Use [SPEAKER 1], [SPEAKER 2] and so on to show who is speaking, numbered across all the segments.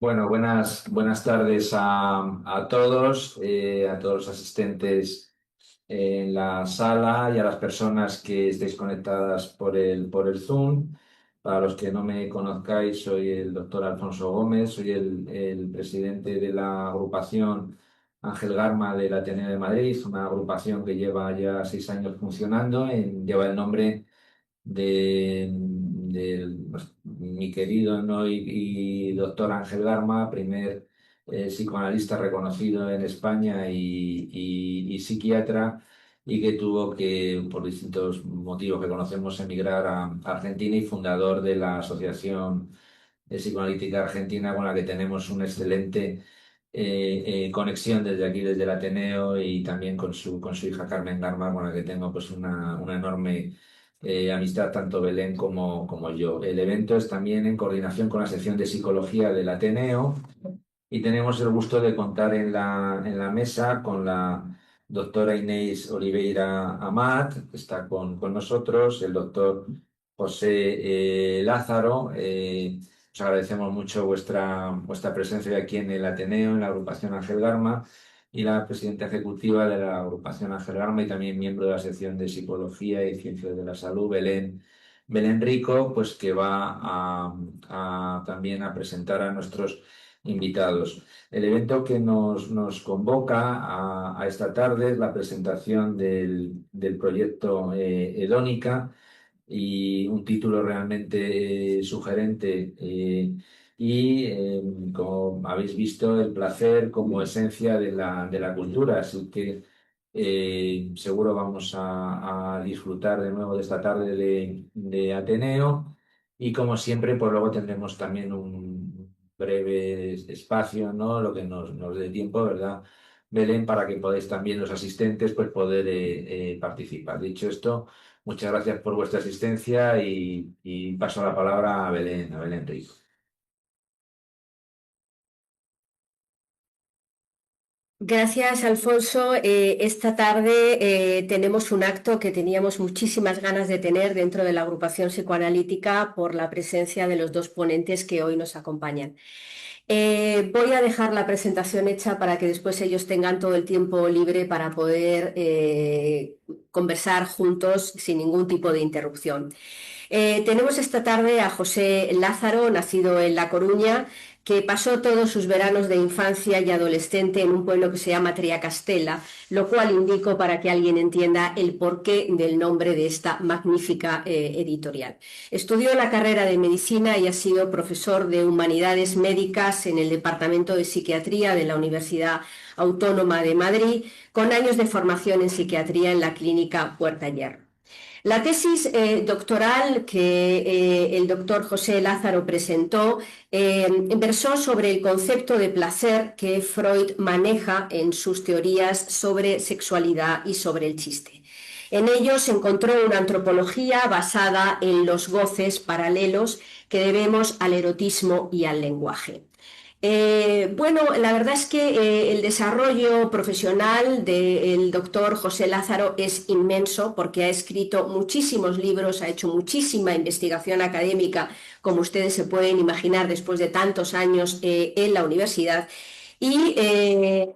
[SPEAKER 1] Bueno, buenas tardes a todos, a todos los asistentes en la sala y a las personas que estéis conectadas por el Zoom. Para los que no me conozcáis, soy el doctor Alfonso Gómez, soy el presidente de la agrupación Ángel Garma del Ateneo de Madrid, una agrupación que lleva ya 6 años funcionando, lleva el nombre de mi querido, ¿no? y doctor Ángel Garma, primer psicoanalista reconocido en España y psiquiatra, y que tuvo que, por distintos motivos que conocemos, emigrar a Argentina, y fundador de la Asociación Psicoanalítica Argentina, con la que tenemos una excelente conexión desde aquí, desde el Ateneo, y también con su hija Carmen Garma, con la que tengo pues una enorme amistad, tanto Belén como yo. El evento es también en coordinación con la sección de psicología del Ateneo, y tenemos el gusto de contar en la mesa con la doctora Inés Oliveira Amat, que está con nosotros, el doctor José Lázaro. Os agradecemos mucho vuestra presencia aquí en el Ateneo, en la agrupación Ángel Garma, y la presidenta ejecutiva de la agrupación Ángel Garma y también miembro de la sección de Psicología y Ciencias de la Salud, Belén Rico, pues que va también a presentar a nuestros invitados. El evento que nos convoca a esta tarde es la presentación del proyecto Hedónica, y un título realmente sugerente. Como habéis visto, el placer como esencia de la cultura. Así que seguro vamos a disfrutar de nuevo de esta tarde de Ateneo. Y como siempre, pues luego tendremos también un breve espacio, ¿no? Lo que nos dé tiempo, ¿verdad, Belén? Para que podáis también los asistentes pues poder participar. Dicho esto, muchas gracias por vuestra asistencia, y paso la palabra a Belén Rico.
[SPEAKER 2] Gracias, Alfonso. Esta tarde tenemos un acto que teníamos muchísimas ganas de tener dentro de la agrupación psicoanalítica por la presencia de los dos ponentes que hoy nos acompañan. Voy a dejar la presentación hecha para que después ellos tengan todo el tiempo libre para poder conversar juntos sin ningún tipo de interrupción. Tenemos esta tarde a José Lázaro, nacido en La Coruña, que pasó todos sus veranos de infancia y adolescente en un pueblo que se llama Triacastela, lo cual indico para que alguien entienda el porqué del nombre de esta magnífica editorial. Estudió la carrera de medicina y ha sido profesor de humanidades médicas en el Departamento de Psiquiatría de la Universidad Autónoma de Madrid, con años de formación en psiquiatría en la Clínica Puerta Hierro. La tesis doctoral que el doctor José Lázaro presentó versó sobre el concepto de placer que Freud maneja en sus teorías sobre sexualidad y sobre el chiste. En ellos encontró una antropología basada en los goces paralelos que debemos al erotismo y al lenguaje. Bueno, la verdad es que el desarrollo profesional del doctor José Lázaro es inmenso porque ha escrito muchísimos libros, ha hecho muchísima investigación académica, como ustedes se pueden imaginar después de tantos años en la universidad. Y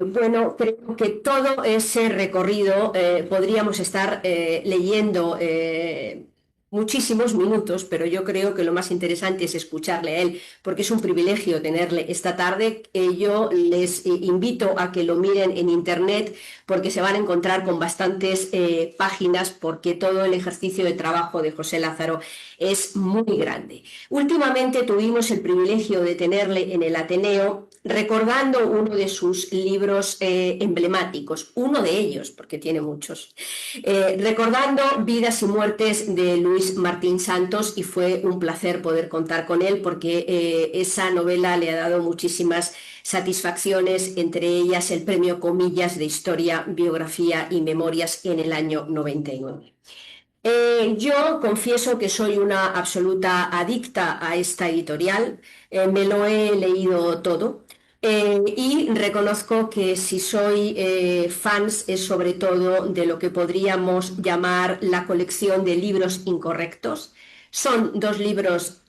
[SPEAKER 2] bueno, creo que todo ese recorrido podríamos estar leyendo muchísimos minutos, pero yo creo que lo más interesante es escucharle a él, porque es un privilegio tenerle esta tarde. Yo les invito a que lo miren en internet, porque se van a encontrar con bastantes páginas, porque todo el ejercicio de trabajo de José Lázaro es muy grande. Últimamente tuvimos el privilegio de tenerle en el Ateneo, recordando uno de sus libros emblemáticos, uno de ellos, porque tiene muchos, recordando Vidas y Muertes de Luis Martín Santos, y fue un placer poder contar con él porque esa novela le ha dado muchísimas satisfacciones, entre ellas el premio Comillas de Historia, Biografía y Memorias en el año 99. Yo confieso que soy una absoluta adicta a esta editorial, me lo he leído todo. Y reconozco que si soy fans es sobre todo de lo que podríamos llamar la colección de libros incorrectos. Son dos libros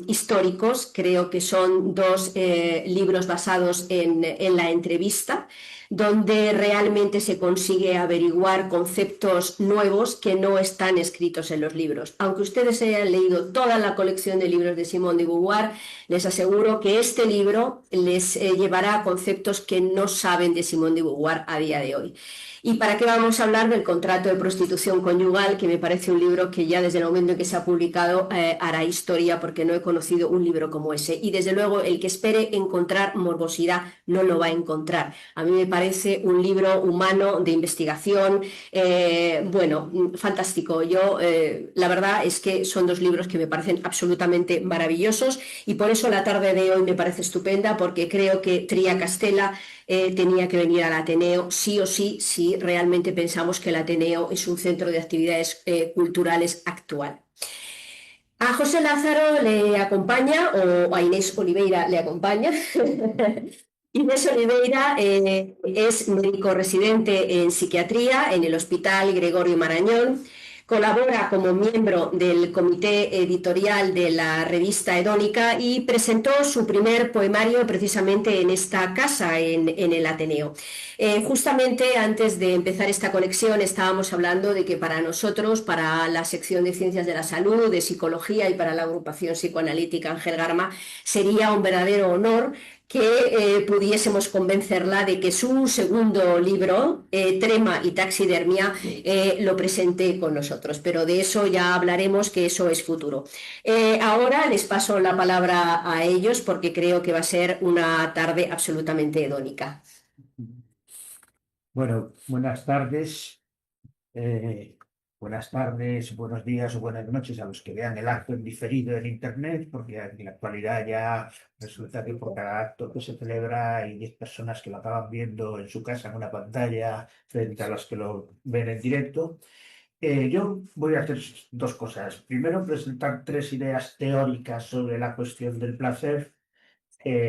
[SPEAKER 2] históricos. Creo que son dos libros basados en la entrevista, donde realmente se consigue averiguar conceptos nuevos que no están escritos en los libros. Aunque ustedes hayan leído toda la colección de libros de Simone de Beauvoir, les aseguro que este libro les llevará a conceptos que no saben de Simone de Beauvoir a día de hoy. ¿Y para qué vamos a hablar del contrato de prostitución conyugal? Que me parece un libro que ya desde el momento en que se ha publicado hará historia, porque no he conocido un libro como ese. Y desde luego el que espere encontrar morbosidad no lo va a encontrar. A mí me parece un libro humano de investigación, bueno, fantástico. Yo, la verdad es que son dos libros que me parecen absolutamente maravillosos, y por eso la tarde de hoy me parece estupenda, porque creo que Tria Castella tenía que venir al Ateneo sí o sí, si realmente pensamos que el Ateneo es un centro de actividades culturales actual. A José Lázaro le acompaña, o a Inés Oliveira le acompaña. Inés Oliveira es médico residente en psiquiatría en el Hospital Gregorio Marañón. Colabora como miembro del comité editorial de la revista Hedónica y presentó su primer poemario precisamente en esta casa, en el Ateneo. Justamente antes de empezar esta conexión estábamos hablando de que para nosotros, para la sección de Ciencias de la Salud, de Psicología, y para la agrupación psicoanalítica Ángel Garma, sería un verdadero honor que pudiésemos convencerla de que su segundo libro, Trema y Taxidermia, lo presente con nosotros. Pero de eso ya hablaremos, que eso es futuro. Ahora les paso la palabra a ellos, porque creo que va a ser una tarde absolutamente hedónica.
[SPEAKER 3] Bueno, buenas tardes, buenos días o buenas noches a los que vean el acto en diferido en Internet, porque en la actualidad ya resulta que por cada acto que se celebra hay 10 personas que lo acaban viendo en su casa en una pantalla frente a los que lo ven en directo. Yo voy a hacer dos cosas. Primero, presentar 3 ideas teóricas sobre la cuestión del placer,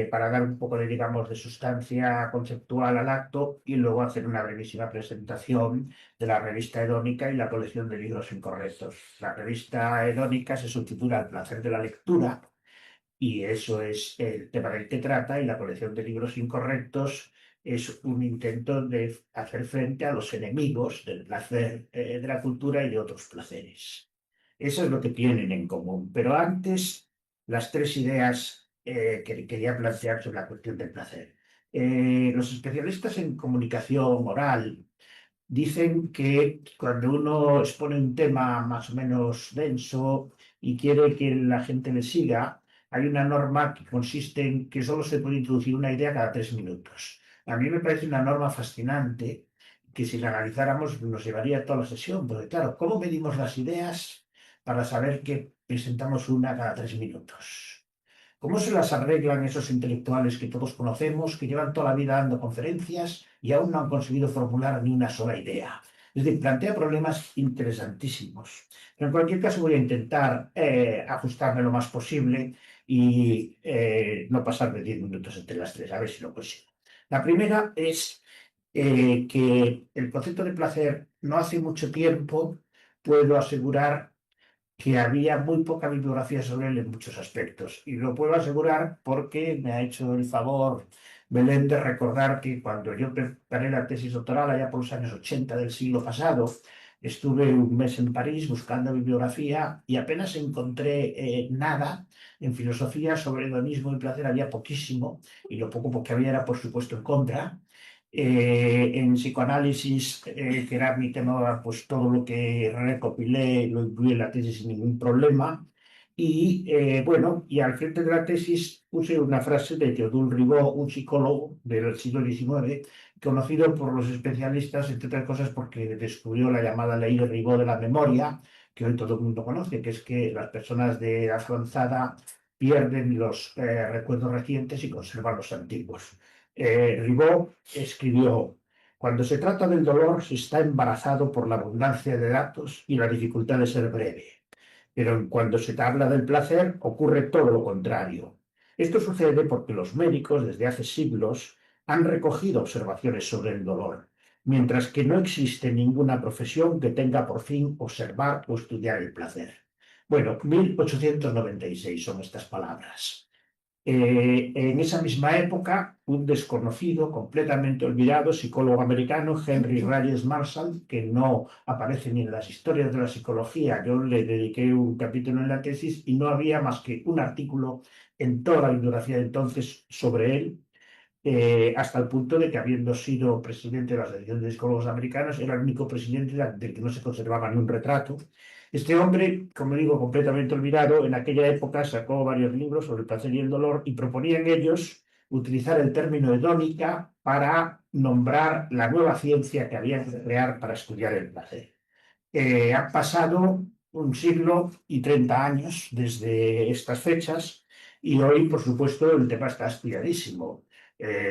[SPEAKER 3] para dar un poco de, digamos, de sustancia conceptual al acto, y luego hacer una brevísima presentación de la revista Hedónica y la colección de libros incorrectos. La revista Hedónica se subtitula El placer de la lectura, y eso es el tema del que trata, y la colección de libros incorrectos es un intento de hacer frente a los enemigos del placer, de la cultura y de otros placeres. Eso es lo que tienen en común. Pero antes, las 3 ideas que quería plantear sobre la cuestión del placer. Los especialistas en comunicación oral dicen que cuando uno expone un tema más o menos denso y quiere que la gente le siga, hay una norma que consiste en que solo se puede introducir una idea cada 3 minutos. A mí me parece una norma fascinante, que si la analizáramos nos llevaría toda la sesión, porque claro, ¿cómo medimos las ideas para saber que presentamos una cada 3 minutos? ¿Cómo se las arreglan esos intelectuales que todos conocemos, que llevan toda la vida dando conferencias y aún no han conseguido formular ni una sola idea? Es decir, plantea problemas interesantísimos. Pero en cualquier caso voy a intentar ajustarme lo más posible y no pasar de 10 minutos entre las 3, a ver si lo consigo. La primera es que el concepto de placer, no hace mucho tiempo puedo asegurar que había muy poca bibliografía sobre él en muchos aspectos. Y lo puedo asegurar porque me ha hecho el favor Belén de recordar que cuando yo preparé la tesis doctoral allá por los años 80 del siglo pasado, estuve un mes en París buscando bibliografía y apenas encontré nada. En filosofía sobre hedonismo y placer había poquísimo, y lo poco que había era, por supuesto, en contra. En psicoanálisis, que era mi tema, pues todo lo que recopilé lo incluí en la tesis sin ningún problema. Y bueno, y al frente de la tesis puse una frase de Théodule Ribot, un psicólogo del siglo XIX, conocido por los especialistas, entre otras cosas, porque descubrió la llamada ley de Ribot de la memoria, que hoy todo el mundo conoce, que es que las personas de edad avanzada pierden los recuerdos recientes y conservan los antiguos. Ribot escribió: cuando se trata del dolor se está embarazado por la abundancia de datos y la dificultad de ser breve, pero cuando se habla del placer ocurre todo lo contrario. Esto sucede porque los médicos desde hace siglos han recogido observaciones sobre el dolor, mientras que no existe ninguna profesión que tenga por fin observar o estudiar el placer. Bueno, 1896 son estas palabras. En esa misma época, un desconocido, completamente olvidado, psicólogo americano, Henry Reyes Marshall, que no aparece ni en las historias de la psicología, yo le dediqué un capítulo en la tesis y no había más que un artículo en toda la bibliografía de entonces sobre él, hasta el punto de que, habiendo sido presidente de la Asociación de Psicólogos Americanos, era el único presidente del que no se conservaba ni un retrato. Este hombre, como digo, completamente olvidado, en aquella época sacó varios libros sobre el placer y el dolor y proponía en ellos utilizar el término hedónica para nombrar la nueva ciencia que había que crear para estudiar el placer. Han pasado un siglo y 30 años desde estas fechas y hoy, por supuesto, el tema está estudiadísimo.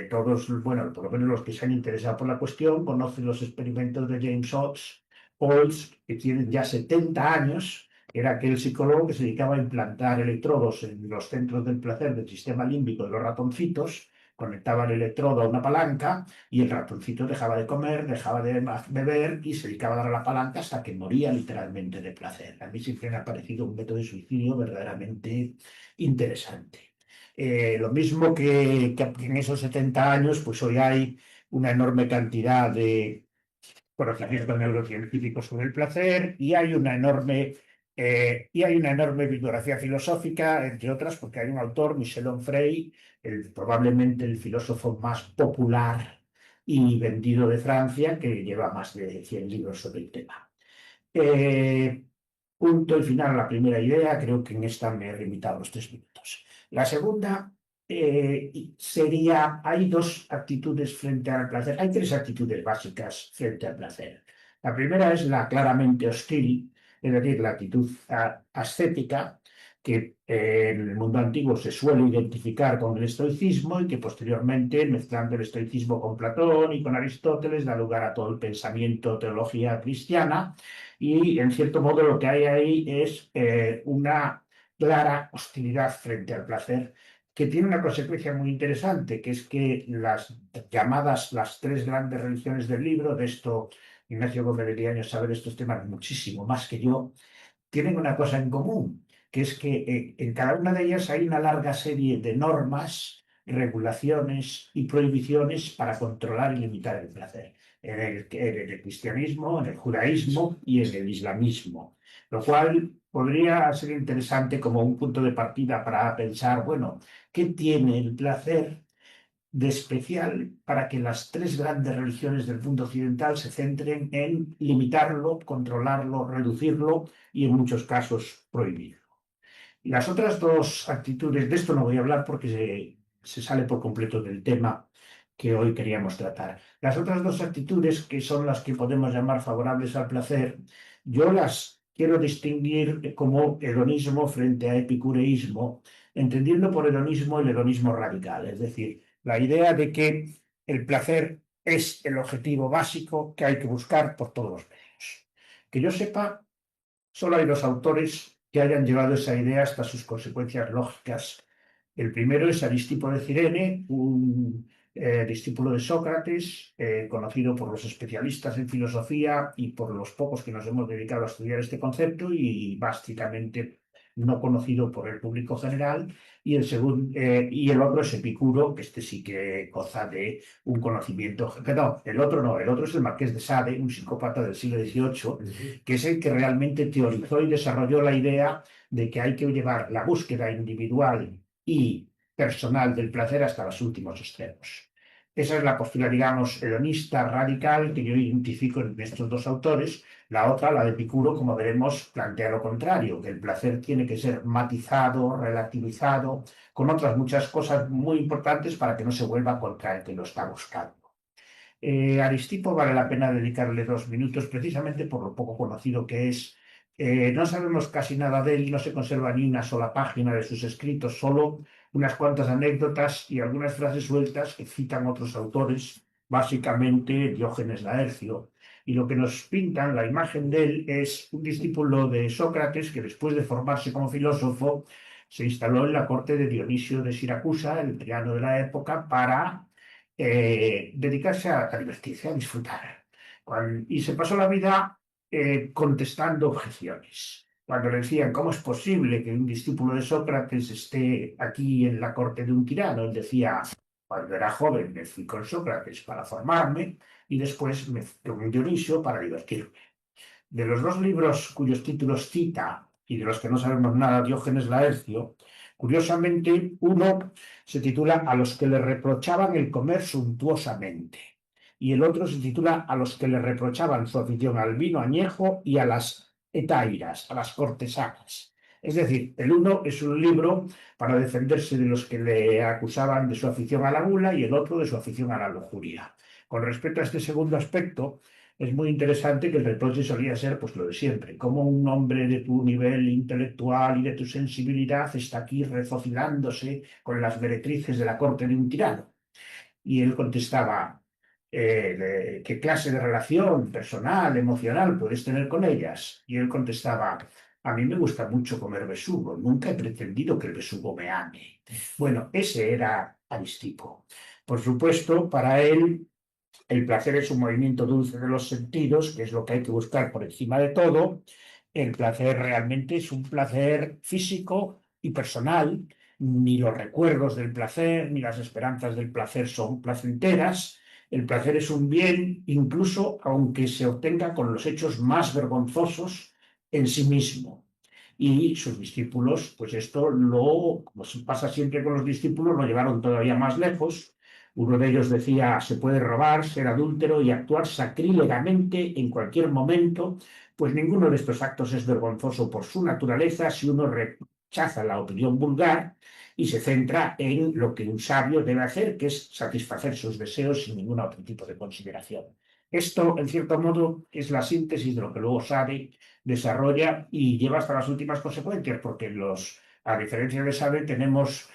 [SPEAKER 3] Todos, bueno, por lo menos los que se han interesado por la cuestión, conocen los experimentos de James Olds, que tienen ya 70 años. Era aquel psicólogo que se dedicaba a implantar electrodos en los centros del placer del sistema límbico de los ratoncitos, conectaba el electrodo a una palanca y el ratoncito dejaba de comer, dejaba de beber y se dedicaba a dar a la palanca hasta que moría literalmente de placer. A mí siempre me ha parecido un método de suicidio verdaderamente interesante. Lo mismo que en esos 70 años, pues hoy hay una enorme cantidad de conocimiento neurocientífico sobre el placer y hay una enorme bibliografía filosófica, entre otras, porque hay un autor, Michel Onfray, probablemente el filósofo más popular y vendido de Francia, que lleva más de 100 libros sobre el tema. Eh, Punto y final a la primera idea, creo que en esta me he limitado a los 3 minutos. La segunda sería, hay dos actitudes frente al placer, hay tres actitudes básicas frente al placer. La primera es la claramente hostil, es decir, la actitud ascética, que en el mundo antiguo se suele identificar con el estoicismo y que posteriormente, mezclando el estoicismo con Platón y con Aristóteles, da lugar a todo el pensamiento, teología cristiana, y en cierto modo lo que hay ahí es una clara hostilidad frente al placer, que tiene una consecuencia muy interesante, que es que las llamadas las tres grandes religiones del libro, de esto Ignacio Gómez de Liaño sabe de estos temas muchísimo más que yo, tienen una cosa en común, que es que en cada una de ellas hay una larga serie de normas, regulaciones y prohibiciones para controlar y limitar el placer. En el cristianismo, en el judaísmo y en el islamismo, lo cual podría ser interesante como un punto de partida para pensar, bueno, ¿qué tiene el placer de especial para que las tres grandes religiones del mundo occidental se centren en limitarlo, controlarlo, reducirlo y en muchos casos prohibirlo? Y las otras dos actitudes, de esto no voy a hablar porque se sale por completo del tema que hoy queríamos tratar. Las otras dos actitudes, que son las que podemos llamar favorables al placer, yo las quiero distinguir como hedonismo frente a epicureísmo, entendiendo por hedonismo el hedonismo radical, es decir, la idea de que el placer es el objetivo básico que hay que buscar por todos los medios. Que yo sepa, solo hay dos autores que hayan llevado esa idea hasta sus consecuencias lógicas. El primero es Aristipo de Cirene, un discípulo de Sócrates, conocido por los especialistas en filosofía y por los pocos que nos hemos dedicado a estudiar este concepto, y básicamente no conocido por el público general. Y el otro es Epicuro, que este sí que goza de un conocimiento. No, el otro no, el otro es el Marqués de Sade, un psicópata del siglo XVIII, que es el que realmente teorizó y desarrolló la idea de que hay que llevar la búsqueda individual y personal del placer hasta los últimos extremos. Esa es la postura, digamos, hedonista radical que yo identifico en estos dos autores. La otra, la de Epicuro, como veremos, plantea lo contrario, que el placer tiene que ser matizado, relativizado, con otras muchas cosas muy importantes para que no se vuelva contra el que lo está buscando. Aristipo vale la pena dedicarle 2 minutos precisamente por lo poco conocido que es. No sabemos casi nada de él, no se conserva ni una sola página de sus escritos, solo unas cuantas anécdotas y algunas frases sueltas que citan otros autores, básicamente Diógenes Laercio. Y lo que nos pintan, la imagen de él, es un discípulo de Sócrates que, después de formarse como filósofo, se instaló en la corte de Dionisio de Siracusa, el tirano de la época, para dedicarse a divertirse, a disfrutar. Y se pasó la vida contestando objeciones. cuando le decían cómo es posible que un discípulo de Sócrates esté aquí en la corte de un tirano, él decía, cuando era joven me fui con Sócrates para formarme y después me fui con Dionisio para divertirme. De los dos libros cuyos títulos cita y de los que no sabemos nada, Diógenes Laercio, curiosamente uno se titula A los que le reprochaban el comer suntuosamente y el otro se titula A los que le reprochaban su afición al vino añejo y a las etairas, a las cortesanas. Es decir, el uno es un libro para defenderse de los que le acusaban de su afición a la gula y el otro de su afición a la lujuria. Con respecto a este segundo aspecto, es muy interesante que el reproche solía ser pues lo de siempre, como un hombre de tu nivel intelectual y de tu sensibilidad está aquí refocilándose con las meretrices de la corte de un tirano. Y él contestaba, ¿qué clase de relación personal, emocional puedes tener con ellas? Y él contestaba, a mí me gusta mucho comer besugo, nunca he pretendido que el besugo me ame. Bueno, ese era Aristipo. Por supuesto, para él el placer es un movimiento dulce de los sentidos, que es lo que hay que buscar por encima de todo. El placer realmente es un placer físico y personal. Ni los recuerdos del placer, ni las esperanzas del placer son placenteras. El placer es un bien, incluso aunque se obtenga con los hechos más vergonzosos en sí mismo. Y sus discípulos, pues esto como pasa siempre con los discípulos, lo llevaron todavía más lejos. Uno de ellos decía, se puede robar, ser adúltero y actuar sacrílegamente en cualquier momento, pues ninguno de estos actos es vergonzoso por su naturaleza si uno rechaza la opinión vulgar y se centra en lo que un sabio debe hacer, que es satisfacer sus deseos sin ningún otro tipo de consideración. Esto, en cierto modo, es la síntesis de lo que luego Sade desarrolla y lleva hasta las últimas consecuencias, porque a diferencia de Sade, tenemos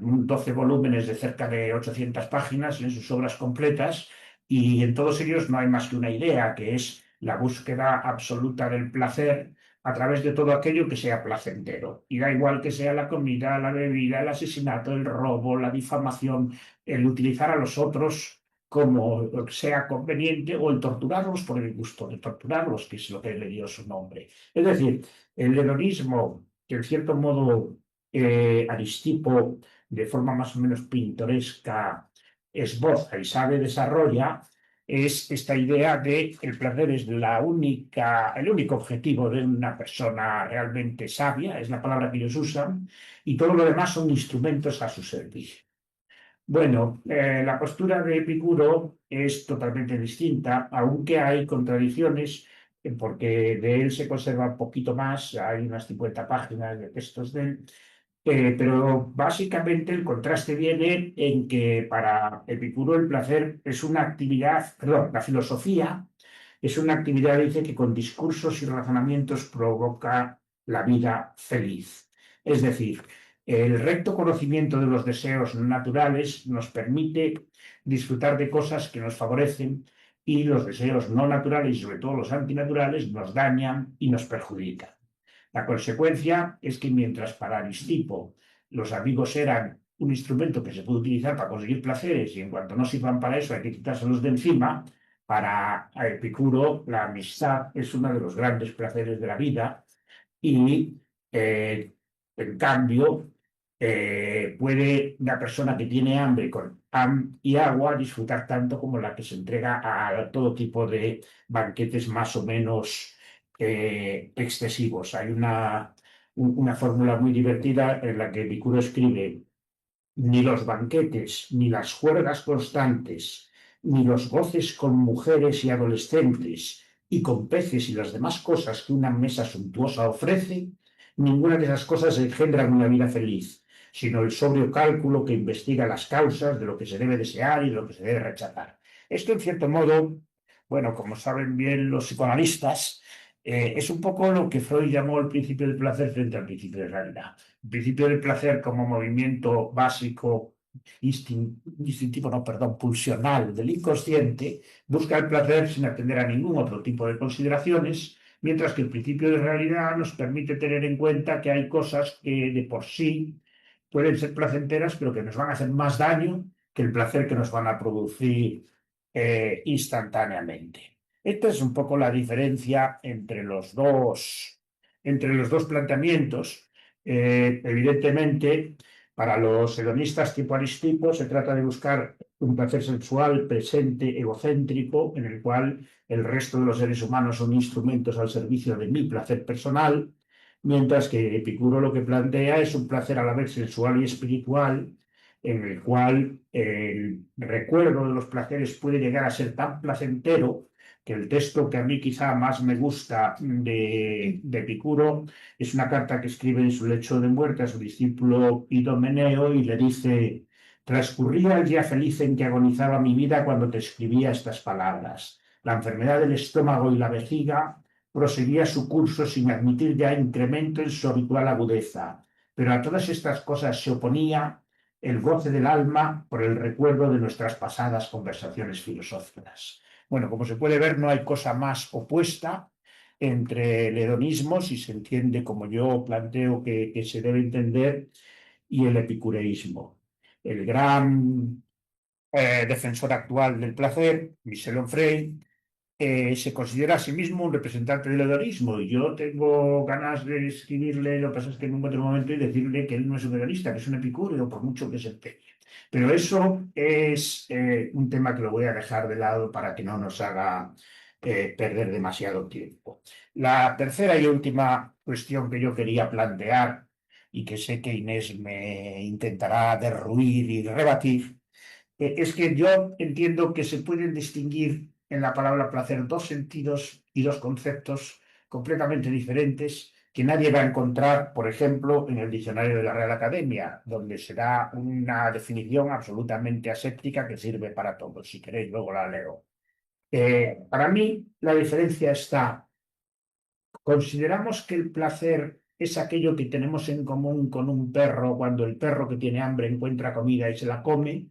[SPEAKER 3] 12 volúmenes de cerca de 800 páginas en sus obras completas y en todos ellos no hay más que una idea, que es la búsqueda absoluta del placer a través de todo aquello que sea placentero. Y da igual que sea la comida, la bebida, el asesinato, el robo, la difamación, el utilizar a los otros como sea conveniente o el torturarlos por el gusto de torturarlos, que es lo que le dio su nombre. Es decir, el hedonismo, que en cierto modo Aristipo, de forma más o menos pintoresca, esboza y sabe desarrolla, es esta idea de que el placer es el único objetivo de una persona realmente sabia, es la palabra que ellos usan, y todo lo demás son instrumentos a su servicio. Bueno, la postura de Epicuro es totalmente distinta, aunque hay contradicciones, porque de él se conserva un poquito más, hay unas 50 páginas de textos de él, pero básicamente el contraste viene en que para Epicuro el placer es una actividad, perdón, la filosofía es una actividad, dice, que con discursos y razonamientos provoca la vida feliz. Es decir, el recto conocimiento de los deseos naturales nos permite disfrutar de cosas que nos favorecen y los deseos no naturales y sobre todo los antinaturales nos dañan y nos perjudican. La consecuencia es que mientras para Aristipo los amigos eran un instrumento que se puede utilizar para conseguir placeres y en cuanto no sirvan para eso hay que quitárselos de encima, para Epicuro la amistad es uno de los grandes placeres de la vida y en cambio puede una persona que tiene hambre con pan y agua disfrutar tanto como la que se entrega a todo tipo de banquetes más o menos excesivos. Hay una fórmula muy divertida en la que Epicuro escribe: ni los banquetes, ni las juergas constantes, ni los goces con mujeres y adolescentes, y con peces y las demás cosas que una mesa suntuosa ofrece, ninguna de esas cosas engendran una vida feliz, sino el sobrio cálculo que investiga las causas de lo que se debe desear y de lo que se debe rechazar. Esto, en cierto modo, bueno, como saben bien los psicoanalistas, es un poco lo que Freud llamó el principio del placer frente al principio de realidad. El principio del placer como movimiento básico, instintivo, no, perdón, pulsional del inconsciente, busca el placer sin atender a ningún otro tipo de consideraciones, mientras que el principio de realidad nos permite tener en cuenta que hay cosas que de por sí pueden ser placenteras, pero que nos van a hacer más daño que el placer que nos van a producir instantáneamente. Esta es un poco la diferencia entre los dos entre los dos planteamientos. Evidentemente, para los hedonistas tipo Aristipo se trata de buscar un placer sexual presente, egocéntrico, en el cual el resto de los seres humanos son instrumentos al servicio de mi placer personal, mientras que Epicuro lo que plantea es un placer a la vez sensual y espiritual, en el cual el recuerdo de los placeres puede llegar a ser tan placentero que el texto que a mí quizá más me gusta de Epicuro es una carta que escribe en su lecho de muerte a su discípulo Idomeneo y le dice: transcurría el día feliz en que agonizaba mi vida cuando te escribía estas palabras. La enfermedad del estómago y la vejiga proseguía su curso sin admitir ya incremento en su habitual agudeza, pero a todas estas cosas se oponía el goce del alma por el recuerdo de nuestras pasadas conversaciones filosóficas. Bueno, como se puede ver, no hay cosa más opuesta entre el hedonismo, si se entiende como yo planteo que se debe entender, y el epicureísmo. El gran defensor actual del placer, Michel Onfray, se considera a sí mismo un representante del hedonismo, y yo tengo ganas de escribirle, lo que pasa es que en un otro momento, y decirle que él no es un hedonista, que es un epicúreo, por mucho que se empeñe. Pero eso es un tema que lo voy a dejar de lado para que no nos haga perder demasiado tiempo. La tercera y última cuestión que yo quería plantear, y que sé que Inés me intentará derruir y rebatir, es que yo entiendo que se pueden distinguir en la palabra placer dos sentidos y dos conceptos completamente diferentes que nadie va a encontrar, por ejemplo, en el diccionario de la Real Academia, donde se da una definición absolutamente aséptica que sirve para todos. Si queréis, luego la leo. Para mí, la diferencia está: consideramos que el placer es aquello que tenemos en común con un perro cuando el perro que tiene hambre encuentra comida y se la come,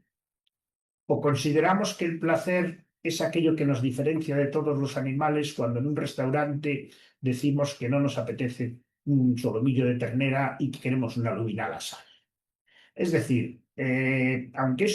[SPEAKER 3] o consideramos que el placer es aquello que nos diferencia de todos los animales cuando en un restaurante decimos que no nos apetece un solomillo de ternera y que queremos una lubina a la sal. Es decir, aunque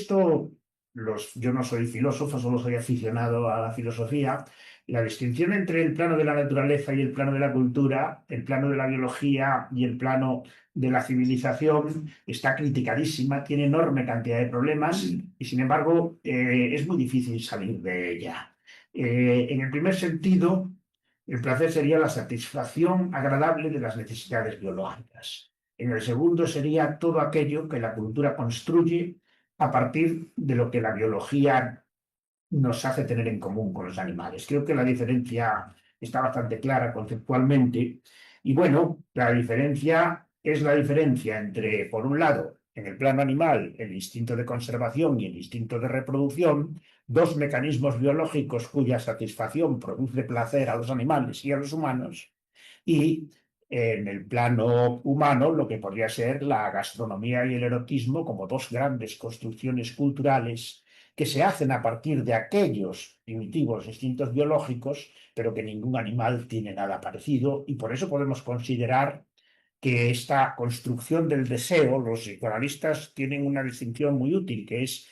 [SPEAKER 3] yo no soy filósofo, solo soy aficionado a la filosofía, la distinción entre el plano de la naturaleza y el plano de la cultura, el plano de la biología y el plano de la civilización está criticadísima, tiene enorme cantidad de problemas y, sin embargo, es muy difícil salir de ella. En el primer sentido, el placer sería la satisfacción agradable de las necesidades biológicas. En el segundo sería todo aquello que la cultura construye a partir de lo que la biología nos hace tener en común con los animales. Creo que la diferencia está bastante clara conceptualmente. Y bueno, la diferencia es la diferencia entre, por un lado, en el plano animal, el instinto de conservación y el instinto de reproducción, dos mecanismos biológicos cuya satisfacción produce placer a los animales y a los humanos, y en el plano humano lo que podría ser la gastronomía y el erotismo como dos grandes construcciones culturales que se hacen a partir de aquellos primitivos instintos biológicos, pero que ningún animal tiene nada parecido, y por eso podemos considerar que esta construcción del deseo, los psicoanalistas tienen una distinción muy útil, que es,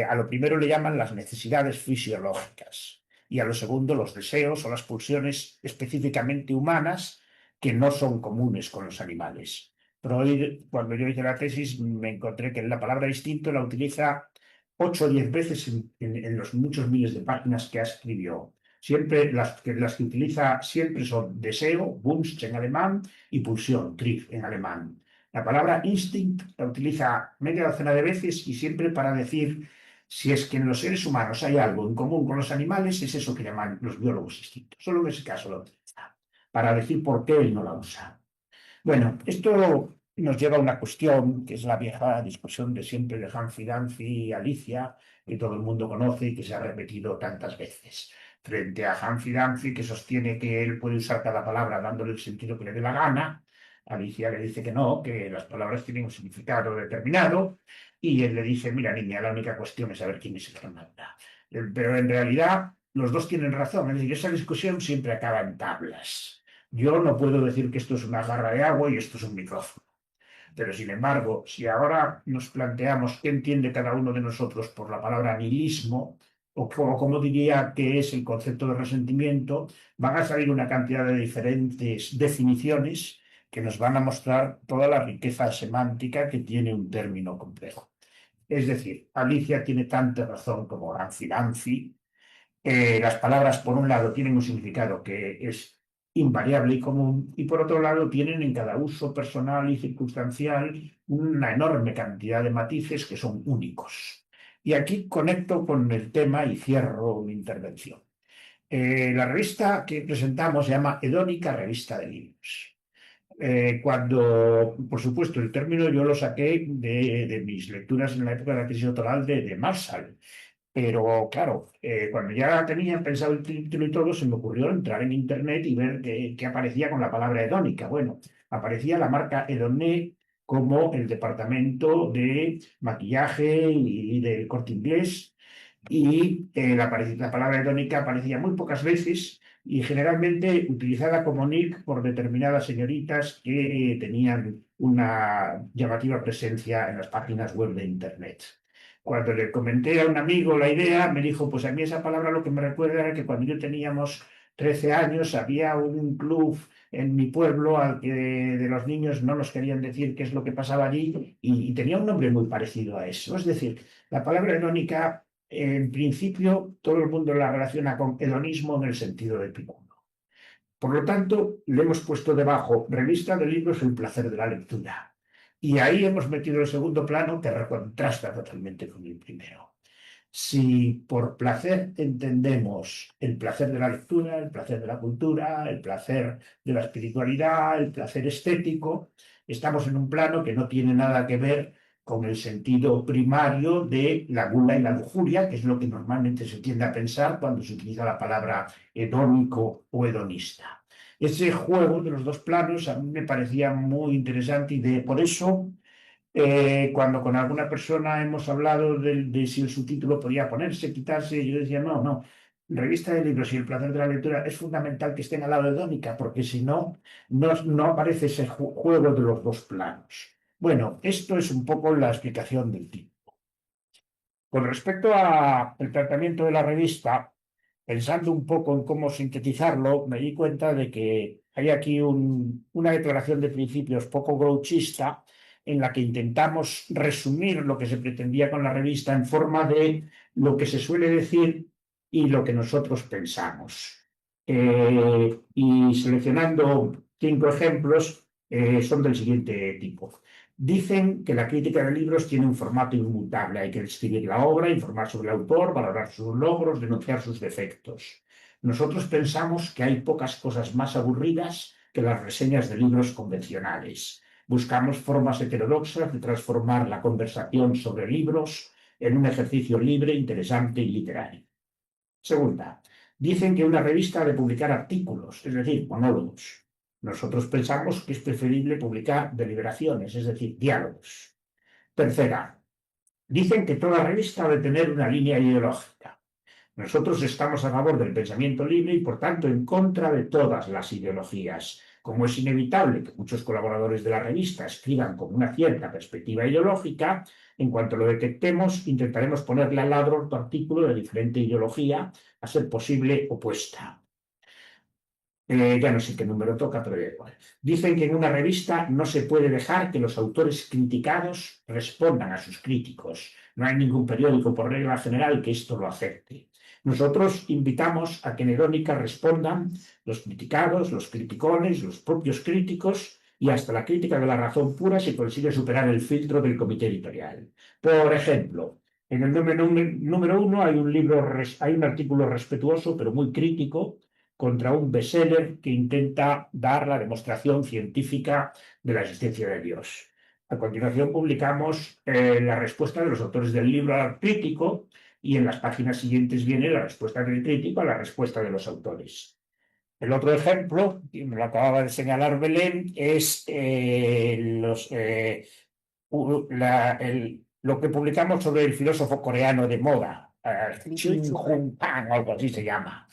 [SPEAKER 3] a lo primero le llaman las necesidades fisiológicas, y a lo segundo los deseos o las pulsiones específicamente humanas que no son comunes con los animales. Freud, cuando yo hice la tesis, me encontré que la palabra instinto la utiliza 8 o 10 veces en los muchos miles de páginas que escribió. Siempre las que utiliza siempre son deseo, Wunsch en alemán, y pulsión, Trieb en alemán. La palabra instinct la utiliza media docena de veces y siempre para decir si es que en los seres humanos hay algo en común con los animales, es eso que llaman los biólogos instintos. Solo en ese caso lo utiliza, para decir por qué él no la usa. Bueno, esto nos lleva a una cuestión que es la vieja discusión de siempre de Humphrey Dunphy y Alicia, que todo el mundo conoce y que se ha repetido tantas veces. Frente a Humphrey Dunphy, que sostiene que él puede usar cada palabra dándole el sentido que le dé la gana, Alicia le dice que no, que las palabras tienen un significado determinado, y él le dice: mira, niña, la única cuestión es saber quién es el que manda. Pero en realidad los dos tienen razón, es decir, esa discusión siempre acaba en tablas. Yo no puedo decir que esto es una jarra de agua y esto es un micrófono. Pero, sin embargo, si ahora nos planteamos qué entiende cada uno de nosotros por la palabra nihilismo o como diría que es el concepto de resentimiento, van a salir una cantidad de diferentes definiciones que nos van a mostrar toda la riqueza semántica que tiene un término complejo. Es decir, Alicia tiene tanta razón como Ranfi. Las palabras, por un lado, tienen un significado que es invariable y común, y por otro lado, tienen en cada uso personal y circunstancial una enorme cantidad de matices que son únicos. Y aquí conecto con el tema y cierro mi intervención. La revista que presentamos se llama Hedónica Revista de Libros. Cuando, por supuesto, el término yo lo saqué de mis lecturas en la época de la crisis doctoral de Marshall. Pero claro, cuando ya tenía pensado el título y todo, se me ocurrió entrar en internet y ver qué aparecía con la palabra hedónica. Bueno, aparecía la marca Edoné como el departamento de maquillaje y del Corte Inglés, y la palabra hedónica aparecía muy pocas veces y generalmente utilizada como nick por determinadas señoritas que tenían una llamativa presencia en las páginas web de internet. Cuando le comenté a un amigo la idea, me dijo, pues a mí esa palabra lo que me recuerda era que cuando yo teníamos 13 años había un club en mi pueblo al que de los niños no nos querían decir qué es lo que pasaba allí y tenía un nombre muy parecido a eso. Es decir, la palabra hedónica, en principio, todo el mundo la relaciona con hedonismo en el sentido de Epicuro. Por lo tanto, le hemos puesto debajo revista de libros El placer de la lectura. Y ahí hemos metido el segundo plano que contrasta totalmente con el primero. Si por placer entendemos el placer de la lectura, el placer de la cultura, el placer de la espiritualidad, el placer estético, estamos en un plano que no tiene nada que ver con el sentido primario de la gula y la lujuria, que es lo que normalmente se tiende a pensar cuando se utiliza la palabra hedónico o hedonista. Ese juego de los dos planos a mí me parecía muy interesante y por eso cuando con alguna persona hemos hablado de si el subtítulo podía ponerse, quitarse, yo decía, no, revista de libros y el placer de la lectura es fundamental que estén al lado de Dónica, porque si no, no aparece ese juego de los dos planos. Bueno, esto es un poco la explicación del título. Con respecto al tratamiento de la revista, pensando un poco en cómo sintetizarlo, me di cuenta de que hay aquí una declaración de principios poco grouchista en la que intentamos resumir lo que se pretendía con la revista en forma de lo que se suele decir y lo que nosotros pensamos. Y seleccionando 5 ejemplos, son del siguiente tipo. Dicen que la crítica de libros tiene un formato inmutable. Hay que describir la obra, informar sobre el autor, valorar sus logros, denunciar sus defectos. Nosotros pensamos que hay pocas cosas más aburridas que las reseñas de libros convencionales. Buscamos formas heterodoxas de transformar la conversación sobre libros en un ejercicio libre, interesante y literario. Segunda, dicen que una revista ha de publicar artículos, es decir, monólogos. Nosotros pensamos que es preferible publicar deliberaciones, es decir, diálogos. Tercera, dicen que toda revista ha de tener una línea ideológica. Nosotros estamos a favor del pensamiento libre y, por tanto, en contra de todas las ideologías. Como es inevitable que muchos colaboradores de la revista escriban con una cierta perspectiva ideológica, en cuanto lo detectemos, intentaremos ponerle al lado otro artículo de diferente ideología, a ser posible opuesta. Ya no sé qué número toca, pero da igual. Dicen que en una revista no se puede dejar que los autores criticados respondan a sus críticos. No hay ningún periódico, por regla general, que esto lo acepte. Nosotros invitamos a que en Hedónica respondan los criticados, los criticones, los propios críticos, y hasta la crítica de la razón pura se consigue superar el filtro del comité editorial. Por ejemplo, en el número 1 hay un artículo respetuoso, pero muy crítico, contra un bestseller que intenta dar la demostración científica de la existencia de Dios. A continuación publicamos la respuesta de los autores del libro al crítico, y en las páginas siguientes viene la respuesta del crítico a la respuesta de los autores. El otro ejemplo, y me lo acababa de señalar Belén, es lo que publicamos sobre el filósofo coreano de moda, Chin-Hung Pan, o algo así se llama.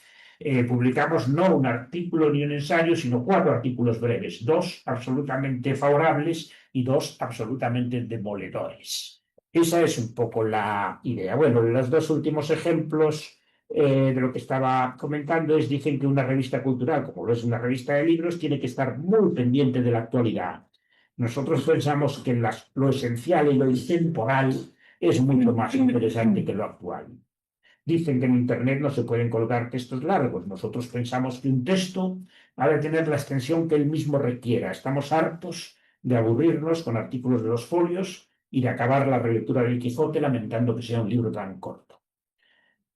[SPEAKER 3] Publicamos no un artículo ni un ensayo, sino 4 artículos breves, 2 absolutamente favorables y 2 absolutamente demoledores. Esa es un poco la idea. Bueno, los dos últimos ejemplos de lo que estaba comentando dicen que una revista cultural, como lo es una revista de libros, tiene que estar muy pendiente de la actualidad. Nosotros pensamos que lo esencial y lo intemporal es mucho más interesante que lo actual. Dicen que en Internet no se pueden colgar textos largos. Nosotros pensamos que un texto ha de tener la extensión que él mismo requiera. Estamos hartos de aburrirnos con artículos de los folios y de acabar la relectura del Quijote lamentando que sea un libro tan corto.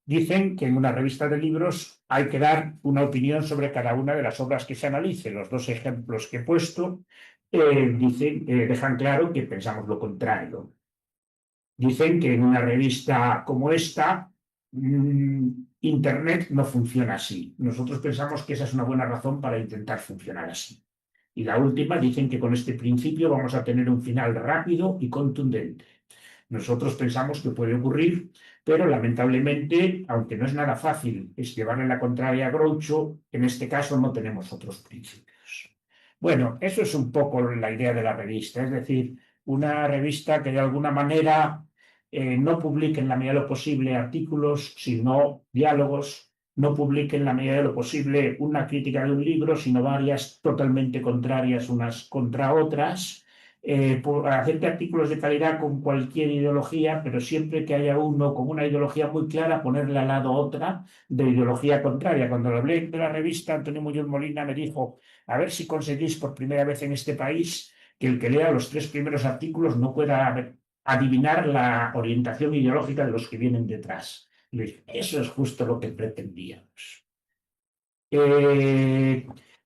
[SPEAKER 3] Dicen que en una revista de libros hay que dar una opinión sobre cada una de las obras que se analice. Los dos ejemplos que he puesto dejan claro que pensamos lo contrario. Dicen que en una revista como esta, Internet no funciona así. Nosotros pensamos que esa es una buena razón para intentar funcionar así. Y la última, dicen que con este principio vamos a tener un final rápido y contundente. Nosotros pensamos que puede ocurrir, pero lamentablemente, aunque no es nada fácil es llevarle la contraria a Groucho, en este caso no tenemos otros principios. Bueno, eso es un poco la idea de la revista, es decir, una revista que de alguna manera no publique en la medida de lo posible artículos, sino diálogos, no publique en la medida de lo posible una crítica de un libro, sino varias totalmente contrarias unas contra otras, hacerte artículos de calidad con cualquier ideología, pero siempre que haya uno con una ideología muy clara, ponerle al lado otra de ideología contraria. Cuando hablé de la revista, Antonio Muñoz Molina me dijo, a ver si conseguís por primera vez en este país que el que lea los 3 primeros artículos no pueda adivinar la orientación ideológica de los que vienen detrás. Y le dije, eso es justo lo que pretendíamos.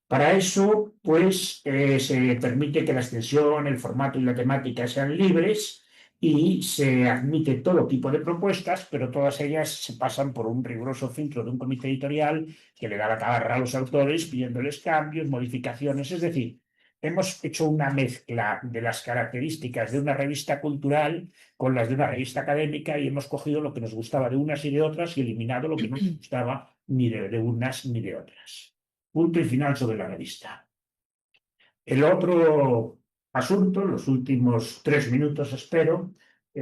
[SPEAKER 3] Para eso, pues, se permite que la extensión, el formato y la temática sean libres y se admite todo tipo de propuestas, pero todas ellas se pasan por un riguroso filtro de un comité editorial que le da la tabarra a los autores pidiéndoles cambios, modificaciones. Es decir, hemos hecho una mezcla de las características de una revista cultural con las de una revista académica y hemos cogido lo que nos gustaba de unas y de otras y eliminado lo que no nos gustaba ni de unas ni de otras. Punto y final sobre la revista. El otro asunto, los últimos 3 minutos espero,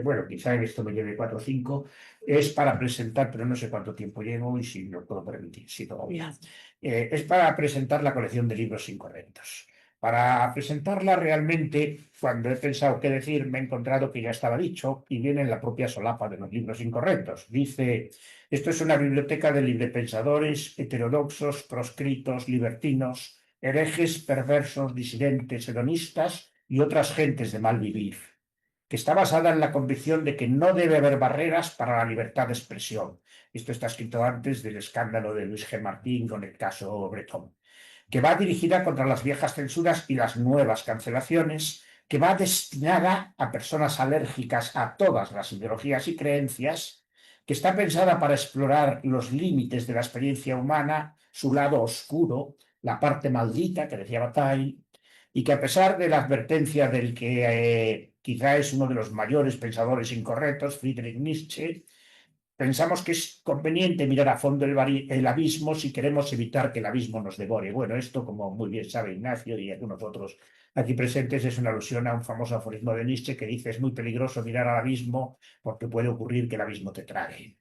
[SPEAKER 3] bueno, quizá en esto me lleve 4 o 5, es para presentar, pero no sé cuánto tiempo llevo y si lo puedo permitir, si todavía. Es para presentar la colección de libros incorrectos. Para presentarla realmente, cuando he pensado qué decir, me he encontrado que ya estaba dicho y viene en la propia solapa de los libros incorrectos. Dice, esto es una biblioteca de librepensadores, heterodoxos, proscritos, libertinos, herejes, perversos, disidentes, hedonistas y otras gentes de mal vivir, que está basada en la convicción de que no debe haber barreras para la libertad de expresión. Esto está escrito antes del escándalo de Luis G. Martín con el caso Bretón, que va dirigida contra las viejas censuras y las nuevas cancelaciones, que va destinada a personas alérgicas a todas las ideologías y creencias, que está pensada para explorar los límites de la experiencia humana, su lado oscuro, la parte maldita que decía Bataille, y que a pesar de la advertencia del que quizá es uno de los mayores pensadores incorrectos, Friedrich Nietzsche, pensamos que es conveniente mirar a fondo el abismo si queremos evitar que el abismo nos devore. Bueno, esto, como muy bien sabe Ignacio y algunos otros aquí presentes, es una alusión a un famoso aforismo de Nietzsche que dice es muy peligroso mirar al abismo porque puede ocurrir que el abismo te trague.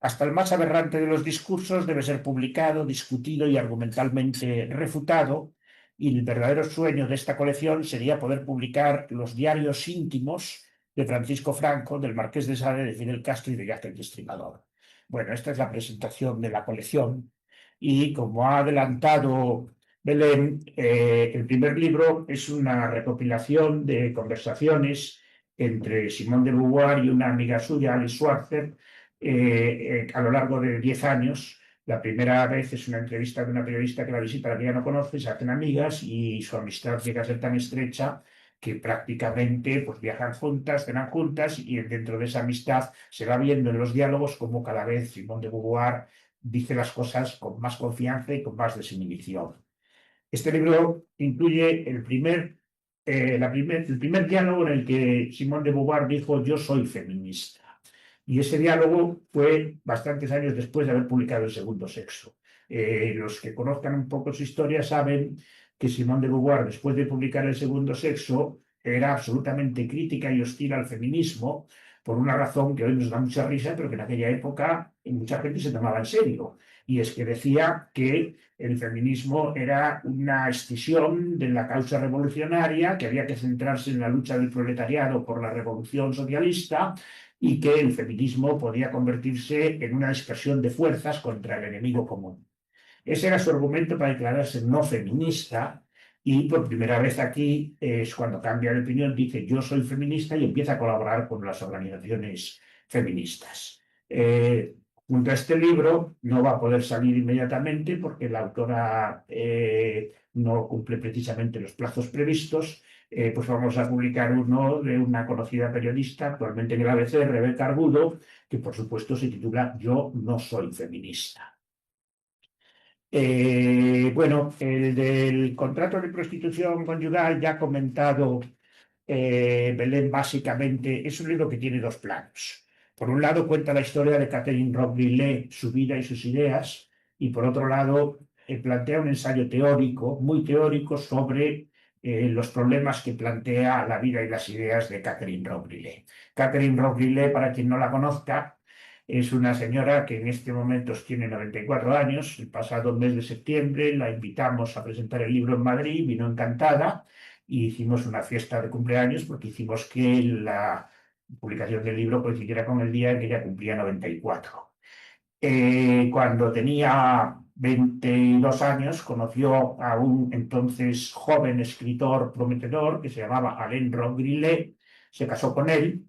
[SPEAKER 3] Hasta el más aberrante de los discursos debe ser publicado, discutido y argumentalmente refutado, y el verdadero sueño de esta colección sería poder publicar los diarios íntimos de Francisco Franco, del Marqués de Sade, de Fidel Castro y de Jack el Destripador. Bueno, esta es la presentación de la colección y, como ha adelantado Belén, el primer libro es una recopilación de conversaciones entre Simone de Beauvoir y una amiga suya, Alice Schwarzer, a lo largo de 10 años. La primera vez es una entrevista de una periodista que la visita, la que ya no conoce, se hacen amigas y su amistad llega a ser tan estrecha que prácticamente pues, viajan juntas, cenan juntas y dentro de esa amistad se va viendo en los diálogos como cada vez Simone de Beauvoir dice las cosas con más confianza y con más desinhibición. Este libro incluye el primer diálogo en el que Simone de Beauvoir dijo yo soy feminista. Y ese diálogo fue bastantes años después de haber publicado El segundo sexo. Los que conozcan un poco su historia saben que Simone de Beauvoir, después de publicar El segundo sexo, era absolutamente crítica y hostil al feminismo por una razón que hoy nos da mucha risa, pero que en aquella época mucha gente se tomaba en serio. Y es que decía que el feminismo era una escisión de la causa revolucionaria, que había que centrarse en la lucha del proletariado por la revolución socialista y que el feminismo podía convertirse en una dispersión de fuerzas contra el enemigo común. Ese era su argumento para declararse no feminista y por primera vez aquí es cuando cambia de opinión, dice yo soy feminista y empieza a colaborar con las organizaciones feministas. Junto a este libro no va a poder salir inmediatamente porque la autora no cumple precisamente los plazos previstos. Pues vamos a publicar uno de una conocida periodista, actualmente en el ABC, Rebeca Argudo, que por supuesto se titula Yo no soy feminista. Bueno, el del contrato de prostitución conyugal ya ha comentado Belén básicamente, es un libro que tiene dos planos. Por un lado cuenta la historia de Catherine Roque-Grillet, su vida y sus ideas, y por otro lado plantea un ensayo teórico, muy teórico, sobre los problemas que plantea la vida y las ideas de Catherine Roque-Grillet. Catherine Roque-Grillet, para quien no la conozca, es una señora que en este momento tiene 94 años. El pasado mes de septiembre la invitamos a presentar el libro en Madrid, vino encantada y hicimos una fiesta de cumpleaños porque hicimos que la publicación del libro coincidiera con el día en que ella cumplía 94. Cuando tenía 22 años conoció a un entonces joven escritor prometedor que se llamaba Alain Roque-Grillet, se casó con él.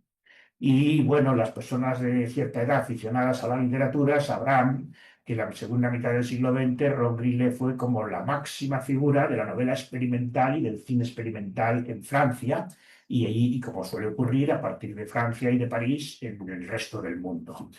[SPEAKER 3] Y bueno, las personas de cierta edad aficionadas a la literatura sabrán que en la segunda mitad del siglo XX Roque-Grillet fue como la máxima figura de la novela experimental y del cine experimental en Francia y como suele ocurrir a partir de Francia y de París en el resto del mundo.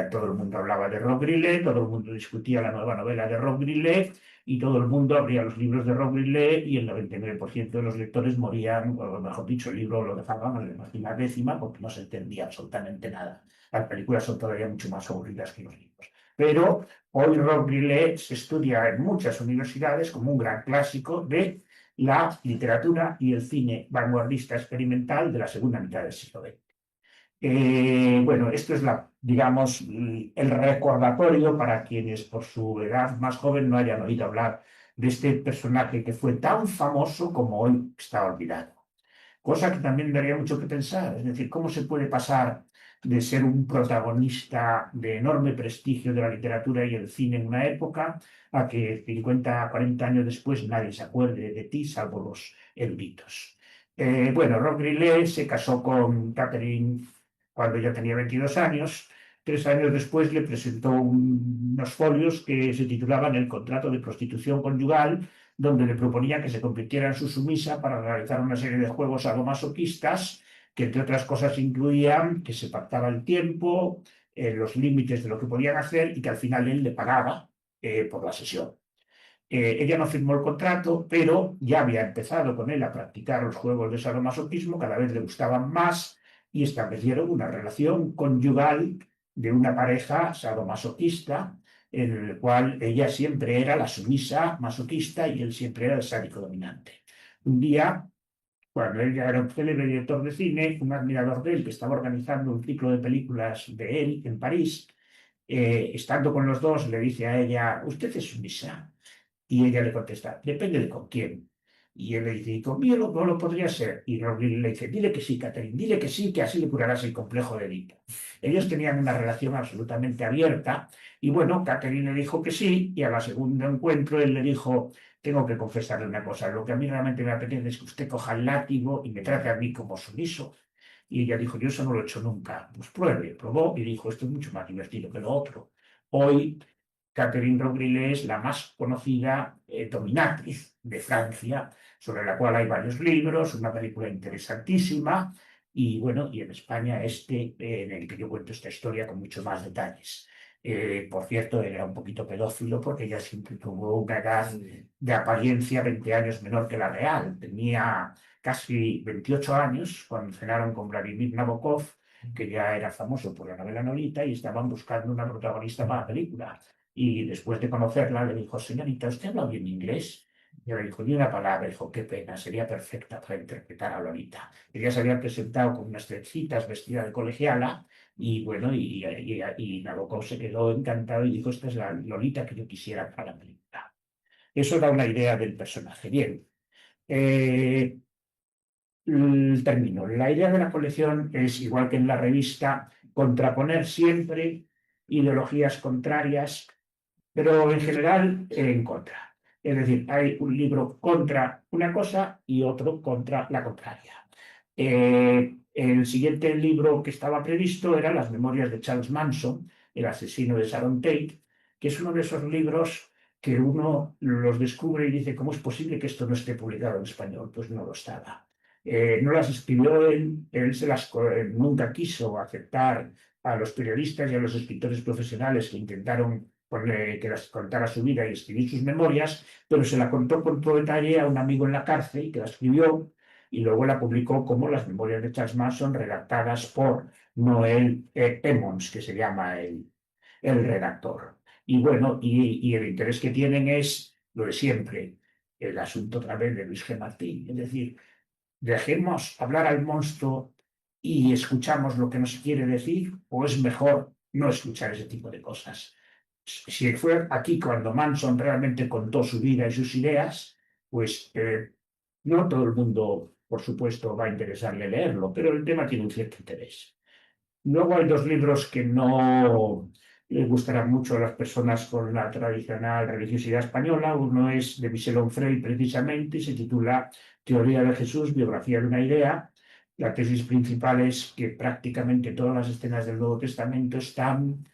[SPEAKER 3] Todo el mundo hablaba de Roque-Grillet, todo el mundo discutía la nueva novela de Roque-Grillet y todo el mundo abría los libros de Roque-Grillet y el 99% de los lectores morían, o mejor dicho, el libro lo dejaban a la décima décima porque no se entendía absolutamente nada. Las películas son todavía mucho más aburridas que los libros. Pero hoy Roque-Grillet se estudia en muchas universidades como un gran clásico de la literatura y el cine vanguardista experimental de la segunda mitad del siglo XX. Bueno, esto es digamos, el recordatorio para quienes por su edad más joven no hayan oído hablar de este personaje que fue tan famoso como hoy está olvidado. Cosa que también daría mucho que pensar, es decir, cómo se puede pasar de ser un protagonista de enorme prestigio de la literatura y el cine en una época a que 50, 40 años después nadie se acuerde de ti, salvo los eruditos. Bueno, Roque-Grillet se casó con Catherine cuando ella tenía 22 años. 3 años después le presentó unos folios que se titulaban El contrato de prostitución conyugal, donde le proponía que se convirtiera en su sumisa para realizar una serie de juegos sadomasoquistas que, entre otras cosas, incluían que se pactaba el tiempo, los límites de lo que podían hacer y que al final él le pagaba por la sesión. Ella no firmó el contrato, pero ya había empezado con él a practicar los juegos de sadomasoquismo, cada vez le gustaban más y establecieron una relación conyugal de una pareja sadomasoquista en el cual ella siempre era la sumisa masoquista y él siempre era el sádico dominante. Un día, cuando ella era un célebre director de cine, un admirador de él que estaba organizando un ciclo de películas de él en París, estando con los dos, le dice a ella, ¿usted es sumisa? Y ella le contesta, depende de con quién. Y él le dice, ¿y conmigo no lo podría ser? Y Roblin le dice, dile que sí, Catherine, dile que sí, que así le curarás el complejo de Edipo. Ellos tenían una relación absolutamente abierta y bueno, Catherine le dijo que sí y a la segundo encuentro él le dijo, tengo que confesarle una cosa, lo que a mí realmente me apetece es que usted coja el látigo y me trate a mí como sumiso. Y ella dijo, yo eso no lo he hecho nunca. Pues pruebe, probó y dijo, esto es mucho más divertido que lo otro. Hoy Catherine Roque-Grillet es la más conocida dominatriz de Francia, sobre la cual hay varios libros, una película interesantísima, y bueno, y en España en el que yo cuento esta historia con muchos más detalles. Por cierto, era un poquito pedófilo porque ella siempre tuvo una edad de apariencia 20 años menor que la real. Tenía casi 28 años cuando cenaron con Vladimir Nabokov, que ya era famoso por la novela Nolita, y estaban buscando una protagonista para la película. Y después de conocerla le dijo, señorita, ¿usted habla bien inglés? Yo le dijo, ni una palabra, dijo, qué pena, sería perfecta para interpretar a Lolita. Ella se había presentado con unas trencitas vestida de colegiala y bueno, y Nabokov se quedó encantado y dijo, esta es la Lolita que yo quisiera para la película. Eso da una idea del personaje. Bien, eh, el término. La idea de la colección es, igual que en la revista, contraponer siempre ideologías contrarias, pero en general en contra. Es decir, hay un libro contra una cosa y otro contra la contraria. El siguiente libro que estaba previsto era Las Memorias de Charles Manson, el asesino de Sharon Tate, que es uno de esos libros que uno los descubre y dice, ¿cómo es posible que esto no esté publicado en español? Pues no lo estaba. No las escribió él nunca quiso aceptar a los periodistas y a los escritores profesionales que intentaron que las contara su vida y escribir sus memorias, pero se la contó con todo detalle a un amigo en la cárcel que la escribió y luego la publicó como Las Memorias de Charles Manson, redactadas por Noel Emmons, que se llama el redactor. Y bueno, y el interés que tienen es lo de siempre, el asunto otra vez de Luis G. Martín, es decir, dejemos hablar al monstruo y escuchamos lo que nos quiere decir, o es mejor no escuchar ese tipo de cosas. Si fue aquí cuando Manson realmente contó su vida y sus ideas, pues no todo el mundo, por supuesto, va a interesarle leerlo, pero el tema tiene un cierto interés. Luego hay dos libros que no les gustarán mucho a las personas con la tradicional religiosidad española. Uno es de Michel Onfray, precisamente, y se titula Teoría de Jesús, biografía de una idea. La tesis principal es que prácticamente todas las escenas del Nuevo Testamento están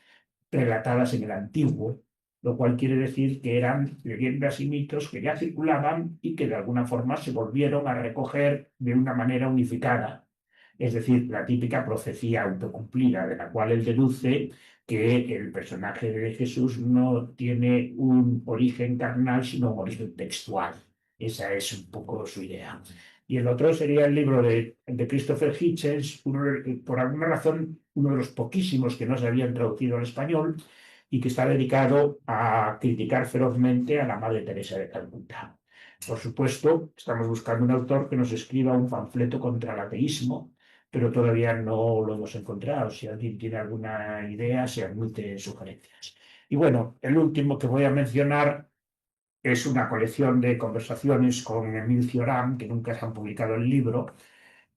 [SPEAKER 3] relatadas en el Antiguo, lo cual quiere decir que eran leyendas y mitos que ya circulaban y que de alguna forma se volvieron a recoger de una manera unificada, es decir, la típica profecía autocumplida, de la cual él deduce que el personaje de Jesús no tiene un origen carnal, sino un origen textual. Esa es un poco su idea. Y el otro sería el libro de Christopher Hitchens, por alguna razón, uno de los poquísimos que no se habían traducido al español y que está dedicado a criticar ferozmente a la Madre Teresa de Calcuta. Por supuesto, estamos buscando un autor que nos escriba un panfleto contra el ateísmo, pero todavía no lo hemos encontrado. Si alguien tiene alguna idea, se admite sugerencias. Y bueno, el último que voy a mencionar es una colección de conversaciones con Emil Cioran, que nunca se han publicado el libro.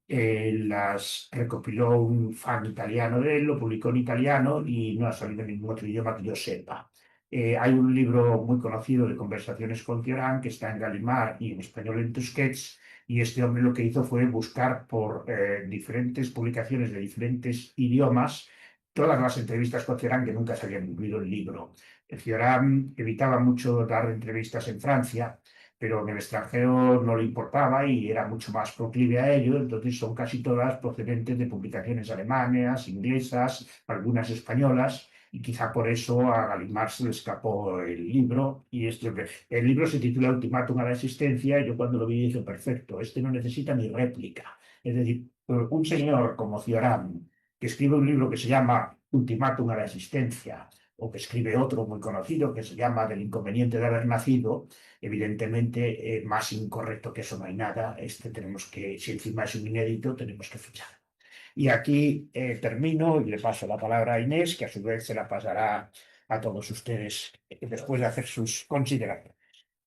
[SPEAKER 3] Las recopiló un fan italiano de él, lo publicó en italiano y no ha salido en ningún otro idioma que yo sepa. Hay un libro muy conocido de conversaciones con Cioran que está en Gallimard y en español en Tusquets, y este hombre lo que hizo fue buscar por diferentes publicaciones de diferentes idiomas todas las entrevistas con Cioran que nunca se habían incluido en el libro. Cioran evitaba mucho dar entrevistas en Francia, pero en el extranjero no le importaba y era mucho más proclive a ello, entonces son casi todas procedentes de publicaciones alemanas, inglesas, algunas españolas, y quizá por eso a Gallimard se le escapó el libro, y el libro se titula Ultimátum a la existencia, y yo cuando lo vi dije, perfecto, este no necesita ni réplica. Es decir, un señor como Cioran, que escribe un libro que se llama Ultimátum a la existencia, o que escribe otro muy conocido que se llama Del inconveniente de haber nacido, evidentemente, más incorrecto que eso no hay nada. Tenemos que, si encima es un inédito, tenemos que fichar. Y aquí termino y le paso la palabra a Inés, que a su vez se la pasará a todos ustedes después de hacer sus consideraciones.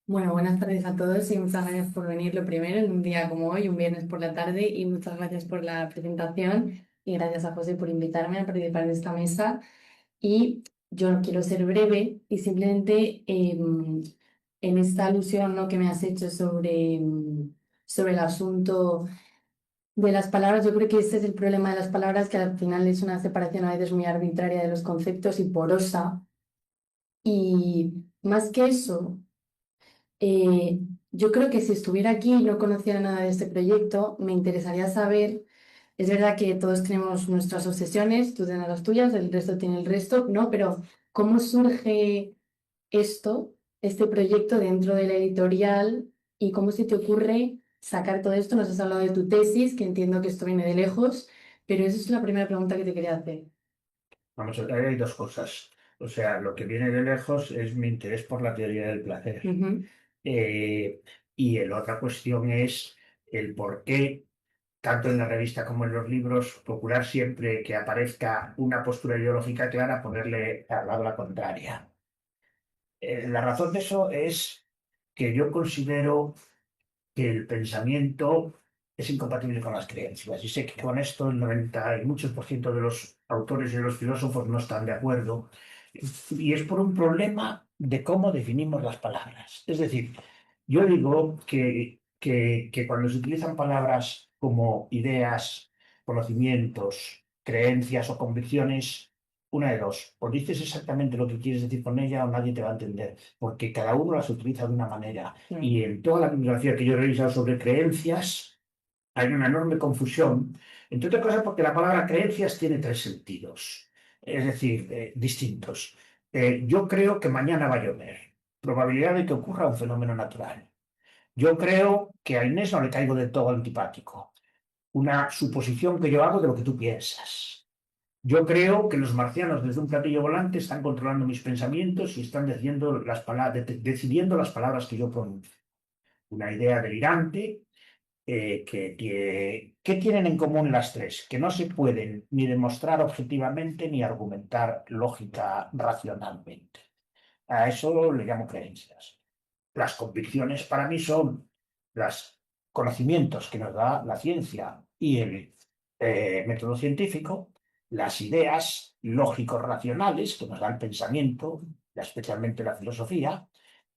[SPEAKER 4] Bueno, buenas tardes a todos y muchas gracias por venir lo primero en un día como hoy, un viernes por la tarde, y muchas gracias por la presentación y gracias a José por invitarme a participar en esta mesa. Y yo no quiero ser breve y simplemente en esta alusión, ¿no?, que me has hecho sobre el asunto de las palabras, yo creo que este es el problema de las palabras, que al final es una separación a veces muy arbitraria de los conceptos y porosa. Y más que eso, eh, yo creo que si estuviera aquí y no conociera nada de este proyecto, me interesaría saber, es verdad que todos tenemos nuestras obsesiones, tú tienes las tuyas, el resto tiene el resto, ¿no? Pero ¿cómo surge esto, este proyecto dentro de la editorial, y cómo se te ocurre sacar todo esto? Nos has hablado de tu tesis, que entiendo que esto viene de lejos, pero esa es la primera pregunta que te quería hacer.
[SPEAKER 3] Vamos a ver, hay dos cosas. O sea, lo que viene de lejos es mi interés por la teoría del placer.
[SPEAKER 4] Ujú.
[SPEAKER 3] Y la otra cuestión es el por qué, tanto en la revista como en los libros, procurar siempre que aparezca una postura ideológica clara, ponerle al lado la contraria. La razón de eso es que yo considero que el pensamiento es incompatible con las creencias. Y sé que con esto el 90 y muchos por ciento de los autores y de los filósofos no están de acuerdo. Y es por un problema de cómo definimos las palabras. Es decir, yo digo que cuando se utilizan palabras como ideas, conocimientos, creencias o convicciones, una de dos, o dices exactamente lo que quieres decir con ella o nadie te va a entender, porque cada uno las utiliza de una manera. Y en toda la bibliografía que yo he revisado sobre creencias, hay una enorme confusión, entre otras cosas porque la palabra creencias tiene tres sentidos, es decir, distintos. Yo creo que mañana va a llover, probabilidad de que ocurra un fenómeno natural. Yo creo que a Inés no le caigo de todo antipático, una suposición que yo hago de lo que tú piensas. Yo creo que los marcianos desde un platillo volante están controlando mis pensamientos y están decidiendo las palabras que yo pronuncio. Una idea delirante ¿qué tienen en común las tres? Que no se pueden ni demostrar objetivamente ni argumentar lógica racionalmente. A eso le llamo creencias. Las convicciones para mí son los conocimientos que nos da la ciencia y el método científico, las ideas lógico-racionales que nos da el pensamiento, especialmente la filosofía,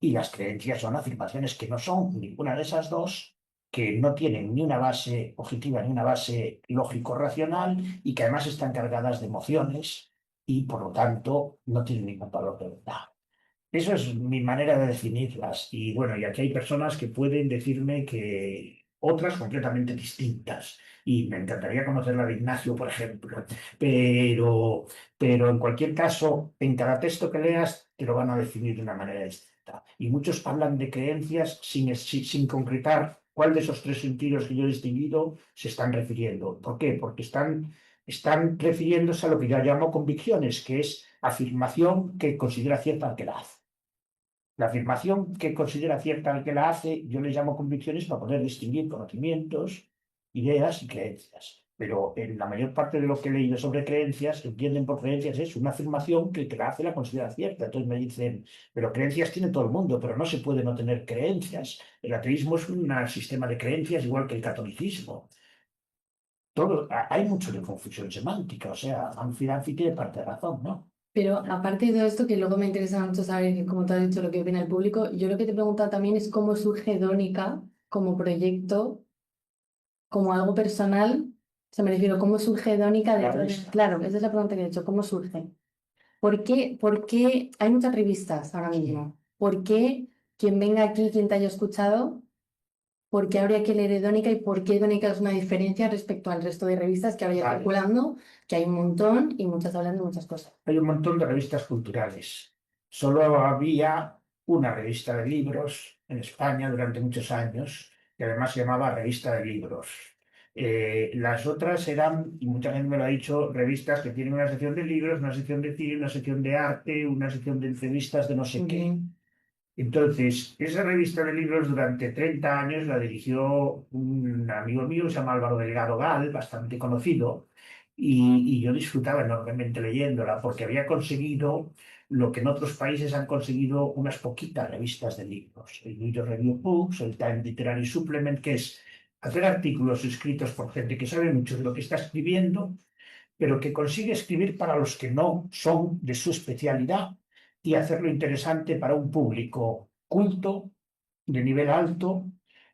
[SPEAKER 3] y las creencias son afirmaciones que no son ninguna de esas dos, que no tienen ni una base objetiva ni una base lógico-racional y que además están cargadas de emociones y por lo tanto no tienen ningún valor de verdad. Eso es mi manera de definirlas. Y bueno, y aquí hay personas que pueden decirme que otras completamente distintas. Y me encantaría conocer la de Ignacio, por ejemplo. Pero, pero en cualquier caso, en cada texto que leas te lo van a definir de una manera distinta. Y muchos hablan de creencias sin concretar cuál de esos tres sentidos que yo he distinguido se están refiriendo. ¿Por qué? Porque están refiriéndose a lo que yo llamo convicciones, que es afirmación que considera cierta al que la hace. La afirmación que considera cierta al que la hace, yo le llamo convicciones para poder distinguir conocimientos, ideas y creencias. Pero en la mayor parte de lo que he leído sobre creencias, entienden por creencias es una afirmación que el que la hace la considera cierta. Entonces me dicen, pero creencias tiene todo el mundo, pero no se puede no tener creencias. El ateísmo es un sistema de creencias igual que el catolicismo. Hay mucho de confusión semántica, o sea, Anfi tiene parte de razón, ¿no?
[SPEAKER 4] Pero aparte de todo esto, que luego me interesa mucho saber, como te has dicho, lo que opina el público, yo lo que te he preguntado también es cómo surge Dónica como proyecto, como algo personal. O sea, me refiero, ¿cómo surge Dónica
[SPEAKER 3] La
[SPEAKER 4] dentro de...
[SPEAKER 3] revista.
[SPEAKER 4] Claro, esa es la pregunta que he hecho, ¿cómo surge? ¿Por qué hay muchas revistas ahora mismo? ¿Por qué quien venga aquí, quien te haya escuchado, por qué habría que leer Dónica y por qué Dónica es una diferencia respecto al resto de revistas que habría
[SPEAKER 3] Vale.
[SPEAKER 4] circulando, que hay un montón y muchas hablan de muchas cosas?
[SPEAKER 3] Hay un montón de revistas culturales. Solo había una revista de libros en España durante muchos años, que además se llamaba Revista de Libros. Las otras eran, y mucha gente me lo ha dicho, revistas que tienen una sección de libros, una sección de cine, una sección de arte, una sección de entrevistas de no sé qué.
[SPEAKER 4] Ujú.
[SPEAKER 3] Entonces, esa revista de libros durante 30 años la dirigió un amigo mío, se llama Álvaro Delgado Gal, bastante conocido, y yo disfrutaba enormemente leyéndola porque había conseguido lo que en otros países han conseguido unas poquitas revistas de libros. El New York Review of Books, el Time Literary Supplement, que es hacer artículos escritos por gente que sabe mucho de lo que está escribiendo, pero que consigue escribir para los que no son de su especialidad y hacerlo interesante para un público culto, de nivel alto,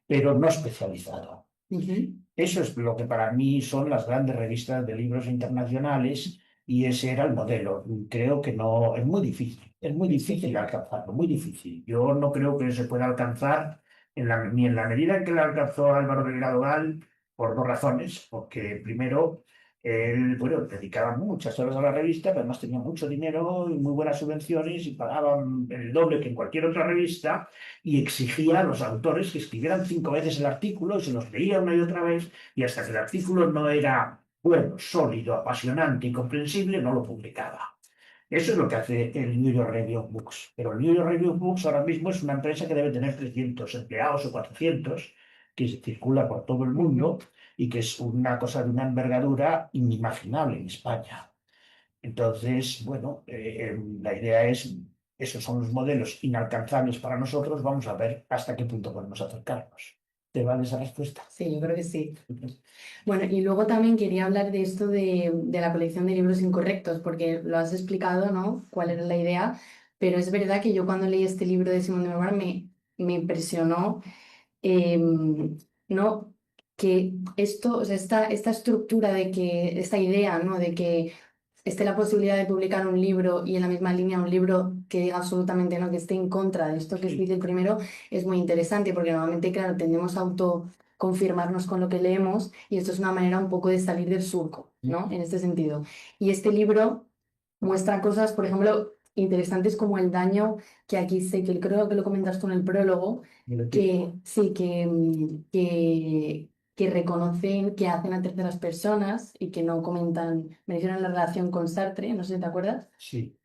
[SPEAKER 3] pero no especializado.
[SPEAKER 4] Ujú.
[SPEAKER 3] Eso es lo que para mí son las grandes revistas de libros internacionales y ese era el modelo. Creo que no, es muy difícil alcanzarlo, muy difícil. Yo no creo que se pueda alcanzar ni en la medida en que lo alcanzó Álvaro Delgado Gal, por dos razones. Porque primero, él, bueno, dedicaba muchas horas a la revista, pero además tenía mucho dinero y muy buenas subvenciones y pagaban el doble que en cualquier otra revista y exigía a los autores que escribieran 5 veces el artículo y se los leía una y otra vez y hasta que el artículo no era bueno, sólido, apasionante y comprensible, no lo publicaba. Eso es lo que hace el New York Review of Books. Pero el New York Review of Books ahora mismo es una empresa que debe tener 300 empleados o 400, que circula por todo el mundo y que es una cosa de una envergadura inimaginable en España. Entonces, bueno, la idea es, esos son los modelos inalcanzables para nosotros, vamos a ver hasta qué punto podemos acercarnos. ¿Te vale esa respuesta?
[SPEAKER 4] Sí, yo creo que sí. Bueno, y luego también quería hablar de esto de la colección de libros incorrectos, porque lo has explicado, ¿no? ¿Cuál era la idea? Pero es verdad que yo cuando leí este libro de Simone de Beauvoir me impresionó, ¿no? Que esto, o sea, esta estructura de que, esta idea, ¿no? De que esté la posibilidad de publicar un libro y en la misma línea un libro que diga absolutamente no, que esté en contra de esto que dice el primero, es muy interesante porque normalmente, claro, tendemos a autoconfirmarnos con lo que leemos y esto es una manera un poco de salir del surco, ¿no? En este sentido. Y este libro muestra cosas, por ejemplo, interesantes como el daño que aquí sé, que creo que lo comentas tú en el prólogo, que sí, que reconocen que hacen a terceras personas y que no comentan, mencionan la relación con Sartre, no sé si te acuerdas,
[SPEAKER 3] Sí.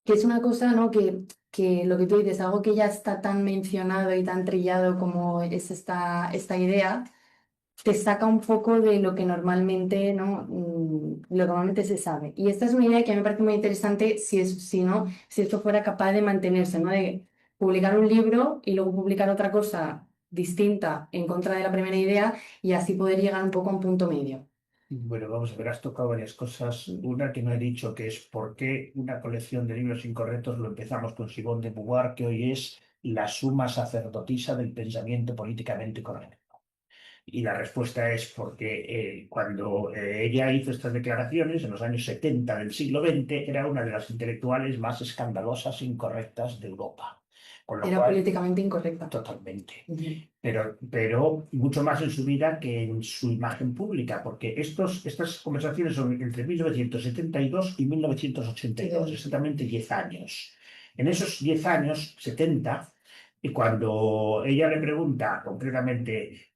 [SPEAKER 4] que es una cosa, ¿no? Que lo que tú dices, algo que ya está tan mencionado y tan trillado como es esta idea, te saca un poco de lo que normalmente, ¿no? Lo que normalmente se sabe. Y esta es una idea que a mí me parece muy interesante si esto fuera capaz de mantenerse, ¿no? De publicar un libro y luego publicar otra cosa distinta en contra de la primera idea y así poder llegar un poco a un punto medio.
[SPEAKER 3] Bueno, vamos a ver, has tocado varias cosas. Una que no he dicho, que es por qué una colección de libros incorrectos lo empezamos con Simone de Beauvoir, que hoy es la suma sacerdotisa del pensamiento políticamente correcto. Y la respuesta es porque cuando ella hizo estas declaraciones en los años 70 del siglo XX, era una de las intelectuales más escandalosas e incorrectas de Europa. Con lo
[SPEAKER 4] Era
[SPEAKER 3] cual,
[SPEAKER 4] políticamente incorrecta.
[SPEAKER 3] totalmente.
[SPEAKER 4] Ujú.
[SPEAKER 3] Pero mucho más en su vida que en su imagen pública, porque estas conversaciones son entre 1972 y 1982, exactamente 10 años. En esos 10 años, 70, y cuando ella le pregunta concretamente,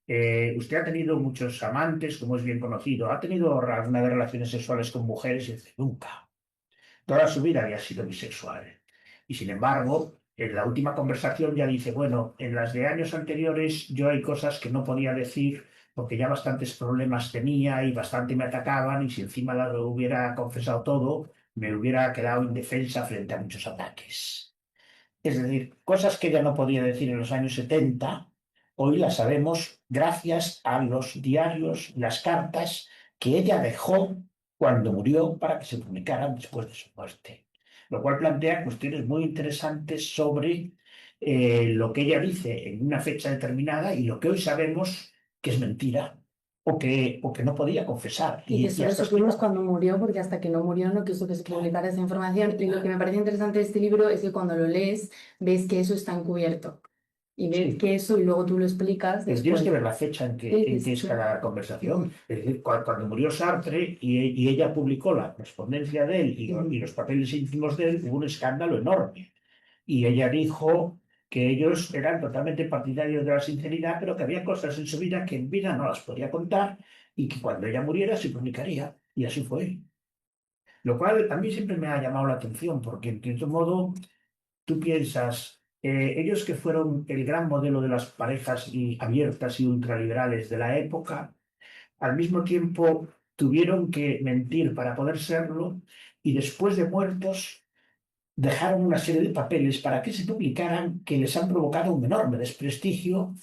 [SPEAKER 3] usted ha tenido muchos amantes, como es bien conocido, ha tenido alguna de relaciones sexuales con mujeres, y dice, nunca. Toda su vida había sido bisexual. Y sin embargo, en la última conversación ya dice, bueno, en las de años anteriores yo hay cosas que no podía decir porque ya bastantes problemas tenía y bastante me atacaban y si encima lo hubiera confesado todo, me hubiera quedado indefensa frente a muchos ataques. Es decir, cosas que ella no podía decir en los años 70, hoy las sabemos gracias a los diarios, las cartas que ella dejó cuando murió para que se publicaran después de su muerte. Lo cual plantea cuestiones muy interesantes sobre lo que ella dice en una fecha determinada y lo que hoy sabemos que es mentira o que no podía confesar.
[SPEAKER 4] Y que solo
[SPEAKER 3] hasta
[SPEAKER 4] supimos
[SPEAKER 3] explica-
[SPEAKER 4] cuando murió, porque hasta que no murió no quiso que se publicara esa información. Y lo que me parece interesante de este libro es que cuando lo lees, ves que eso está encubierto. Y ves
[SPEAKER 3] Sí.
[SPEAKER 4] que eso, y luego tú lo explicas
[SPEAKER 3] Pero tienes
[SPEAKER 4] después.
[SPEAKER 3] que ver la fecha en que es cada conversación. Es decir, cuando murió Sartre y ella publicó la correspondencia de él y los papeles íntimos de él, hubo un escándalo enorme. Y ella dijo que ellos eran totalmente partidarios de la sinceridad, pero que había cosas en su vida que en vida no las podía contar y que cuando ella muriera se publicaría. Y así fue. Lo cual a mí siempre me ha llamado la atención, porque en cierto modo tú piensas, ellos que fueron el gran modelo de las parejas abiertas y ultraliberales de la época, al mismo tiempo tuvieron que mentir para poder serlo y después de muertos dejaron una serie de papeles para que se publicaran que les han provocado un enorme desprestigio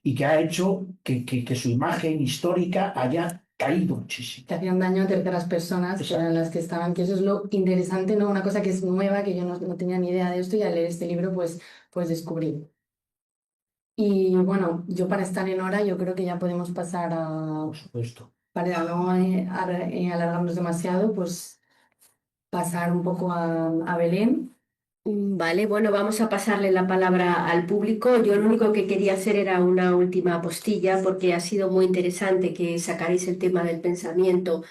[SPEAKER 3] y que ha hecho que su imagen histórica haya caído muchísimo.
[SPEAKER 4] Que hacían daño a terceras personas, que
[SPEAKER 3] Exacto.
[SPEAKER 4] eran las que estaban, que eso es lo interesante, ¿no? Una cosa que es nueva, que yo no tenía ni idea de esto y al leer este libro pues descubrí. Y bueno, yo para estar en hora, yo creo que ya podemos pasar
[SPEAKER 3] Por supuesto.
[SPEAKER 4] para no alargarnos demasiado, pues pasar un poco a Belén.
[SPEAKER 2] Vale, bueno, vamos a pasarle la palabra al público. Yo lo único que quería hacer era una última postilla porque ha sido muy interesante que sacaréis el tema del pensamiento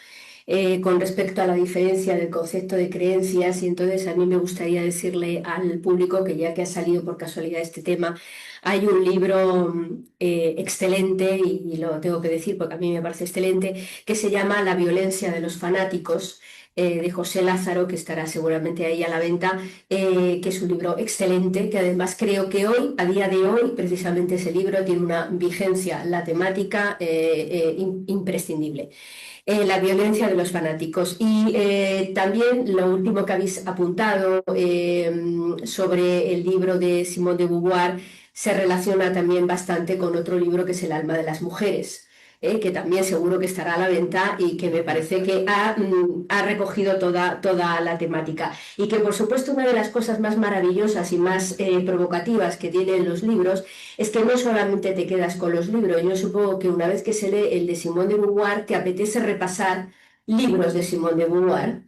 [SPEAKER 2] con respecto a la diferencia del concepto de creencias y entonces a mí me gustaría decirle al público que ya que ha salido por casualidad este tema, hay un libro excelente y lo tengo que decir porque a mí me parece excelente que se llama La violencia de los fanáticos, de José Lázaro, que estará seguramente ahí a la venta, que es un libro excelente, que además creo que hoy, a día de hoy, precisamente ese libro tiene una vigencia, la temática imprescindible. La violencia de los fanáticos. Y también lo último que habéis apuntado sobre el libro de Simone de Beauvoir se relaciona también bastante con otro libro que es El alma de las mujeres, que también seguro que estará a la venta y que me parece que ha recogido toda la temática. Y que por supuesto una de las cosas más maravillosas y más provocativas que tienen los libros es que no solamente te quedas con los libros. Yo supongo que una vez que se lee el de Simone de Beauvoir, te apetece repasar libros de Simone de Beauvoir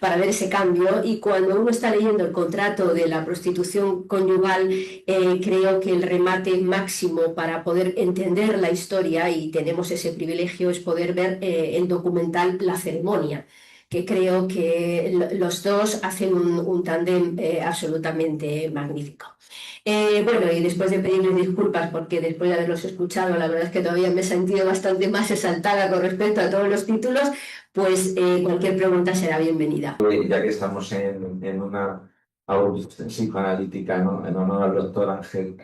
[SPEAKER 2] para ver ese cambio. Y cuando uno está leyendo el contrato de la prostitución conyugal, creo que el remate máximo para poder entender la historia, y tenemos ese privilegio, es poder ver el documental La ceremonia, que creo que los dos hacen un tándem absolutamente magnífico. Bueno, y después de pedirles disculpas, porque después de haberlos escuchado, la verdad es que todavía me he sentido bastante más exaltada con respecto a todos los títulos, pues cualquier pregunta será bienvenida.
[SPEAKER 1] Ya que estamos en una audición psicoanalítica, ¿no? En honor al doctor Ángel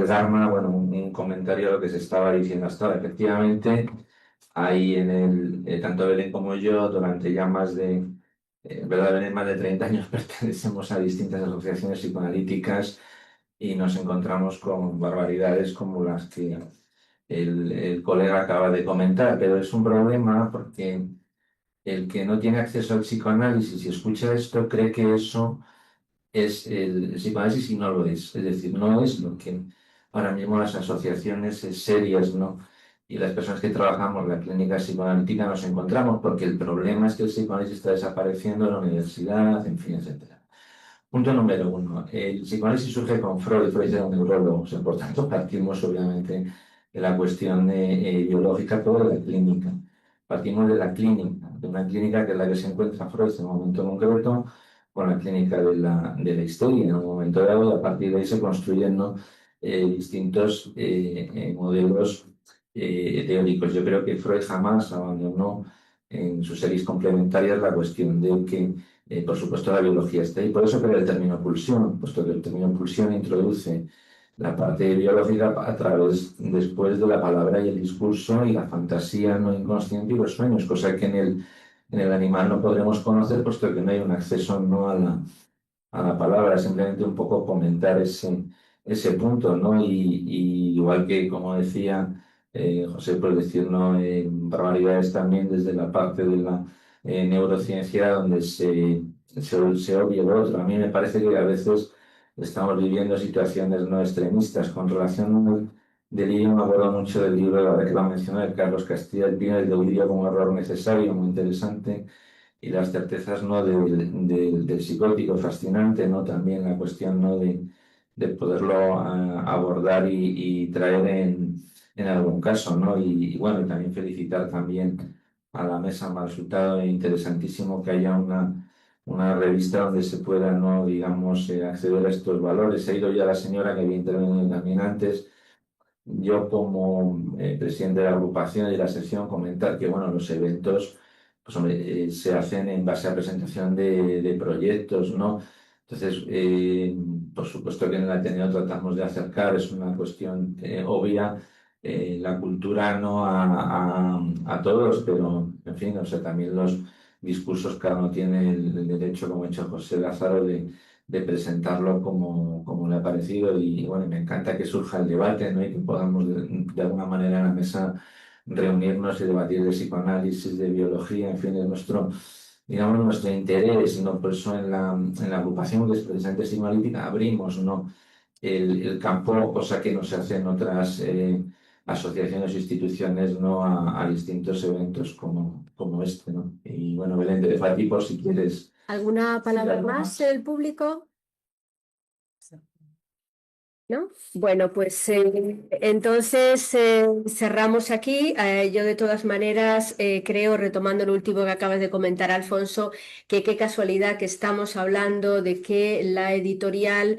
[SPEAKER 1] Garma, bueno, un comentario a lo que se estaba diciendo hasta ahora. Efectivamente, ahí tanto Belén como yo, durante ya ¿verdad, Belén? Más de 30 años pertenecemos a distintas asociaciones psicoanalíticas y nos encontramos con barbaridades como las que el colega acaba de comentar, pero es un problema porque el que no tiene acceso al psicoanálisis y escucha esto cree que eso es el psicoanálisis y no lo es. Es decir, no es lo que ahora mismo las asociaciones serias, ¿no? Y las personas que trabajamos en la clínica psicoanalítica nos encontramos, porque el problema es que el psicoanálisis está desapareciendo en la universidad, en fin, etcétera. Punto número uno. El psicoanálisis surge con Freud. Freud era un neurólogo, o sea, por tanto, partimos obviamente de la cuestión biológica, pero de la clínica. Partimos de la clínica, de una clínica que es la que se encuentra Freud en un momento concreto, con la clínica de la historia en un momento dado, y a partir de ahí se construyen, ¿no? Distintos modelos teóricos. Yo creo que Freud jamás abandonó en sus series complementarias la cuestión de que por supuesto, la biología está ahí. Por eso crea el término pulsión, puesto que el término pulsión introduce la parte biológica a través, después de la palabra y el discurso y la fantasía no inconsciente y los sueños, cosa que en el animal no podremos conocer, puesto que no hay un acceso no a la palabra, simplemente un poco comentar ese punto, ¿no? Y igual que, como decía José, por decir, ¿no? Barbaridades también desde la parte de la neurociencia, donde se obvia lo otro. A mí me parece que a veces estamos viviendo situaciones no extremistas. Con relación al delirio, me acuerdo mucho del libro, ahora que lo mencioné, de Carlos Castilla, el delirio como un error necesario, muy interesante, y las certezas, ¿no? del psicótico, fascinante, ¿no? También la cuestión, ¿no? de poderlo abordar y traer en algún caso, ¿no? Y bueno, y también felicitar también a la mesa, me ha resultado interesantísimo que haya una revista donde se pueda, ¿no? digamos, acceder a estos valores. Ha ido ya la señora que había intervenido también antes. Yo, como presidente de la agrupación y de la sección, comentar que bueno, los eventos pues, hombre, se hacen en base a presentación de proyectos, ¿no? Entonces, por supuesto que en el Ateneo tratamos de acercar, es una cuestión obvia, la cultura no a todos, pero en fin, o sea, también los discursos, cada uno tiene el derecho, como ha hecho José Lázaro, de presentarlo como le ha parecido y bueno, me encanta que surja el debate, ¿no? Y que podamos de alguna manera en la mesa reunirnos y debatir de psicoanálisis, de biología, en fin, es digamos, nuestro interés, ¿no? Por eso en la agrupación que es precisamente psicoanalítica abrimos, ¿no? el campo, cosa que no se hace en otras asociaciones o instituciones, ¿no? a distintos eventos como este, ¿no? Y bueno, Belén, te dejo a ti por si quieres.
[SPEAKER 2] ¿Alguna palabra
[SPEAKER 1] algo
[SPEAKER 2] más del público? ¿No? Bueno, pues entonces cerramos aquí. Yo de todas maneras creo, retomando lo último que acabas de comentar, Alfonso, que qué casualidad que estamos hablando de que la editorial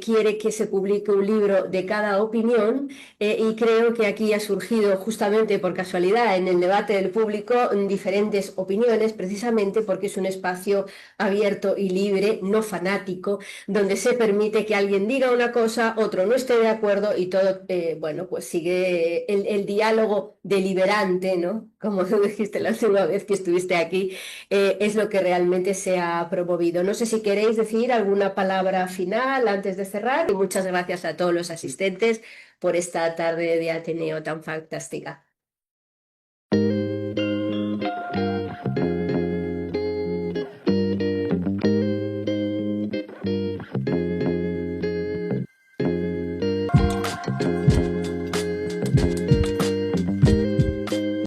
[SPEAKER 2] quiere que se publique un libro de cada opinión y creo que aquí ha surgido justamente por casualidad en el debate del público diferentes opiniones, precisamente porque es un espacio abierto y libre, no fanático, donde se permite que alguien diga una cosa, otro no esté de acuerdo y todo, bueno, pues sigue el diálogo deliberante, ¿no? Como tú dijiste la última vez que estuviste aquí, es lo que realmente se ha promovido. No sé si queréis decir alguna palabra final antes de cerrar y muchas gracias a todos los asistentes por esta tarde de Ateneo tan fantástica.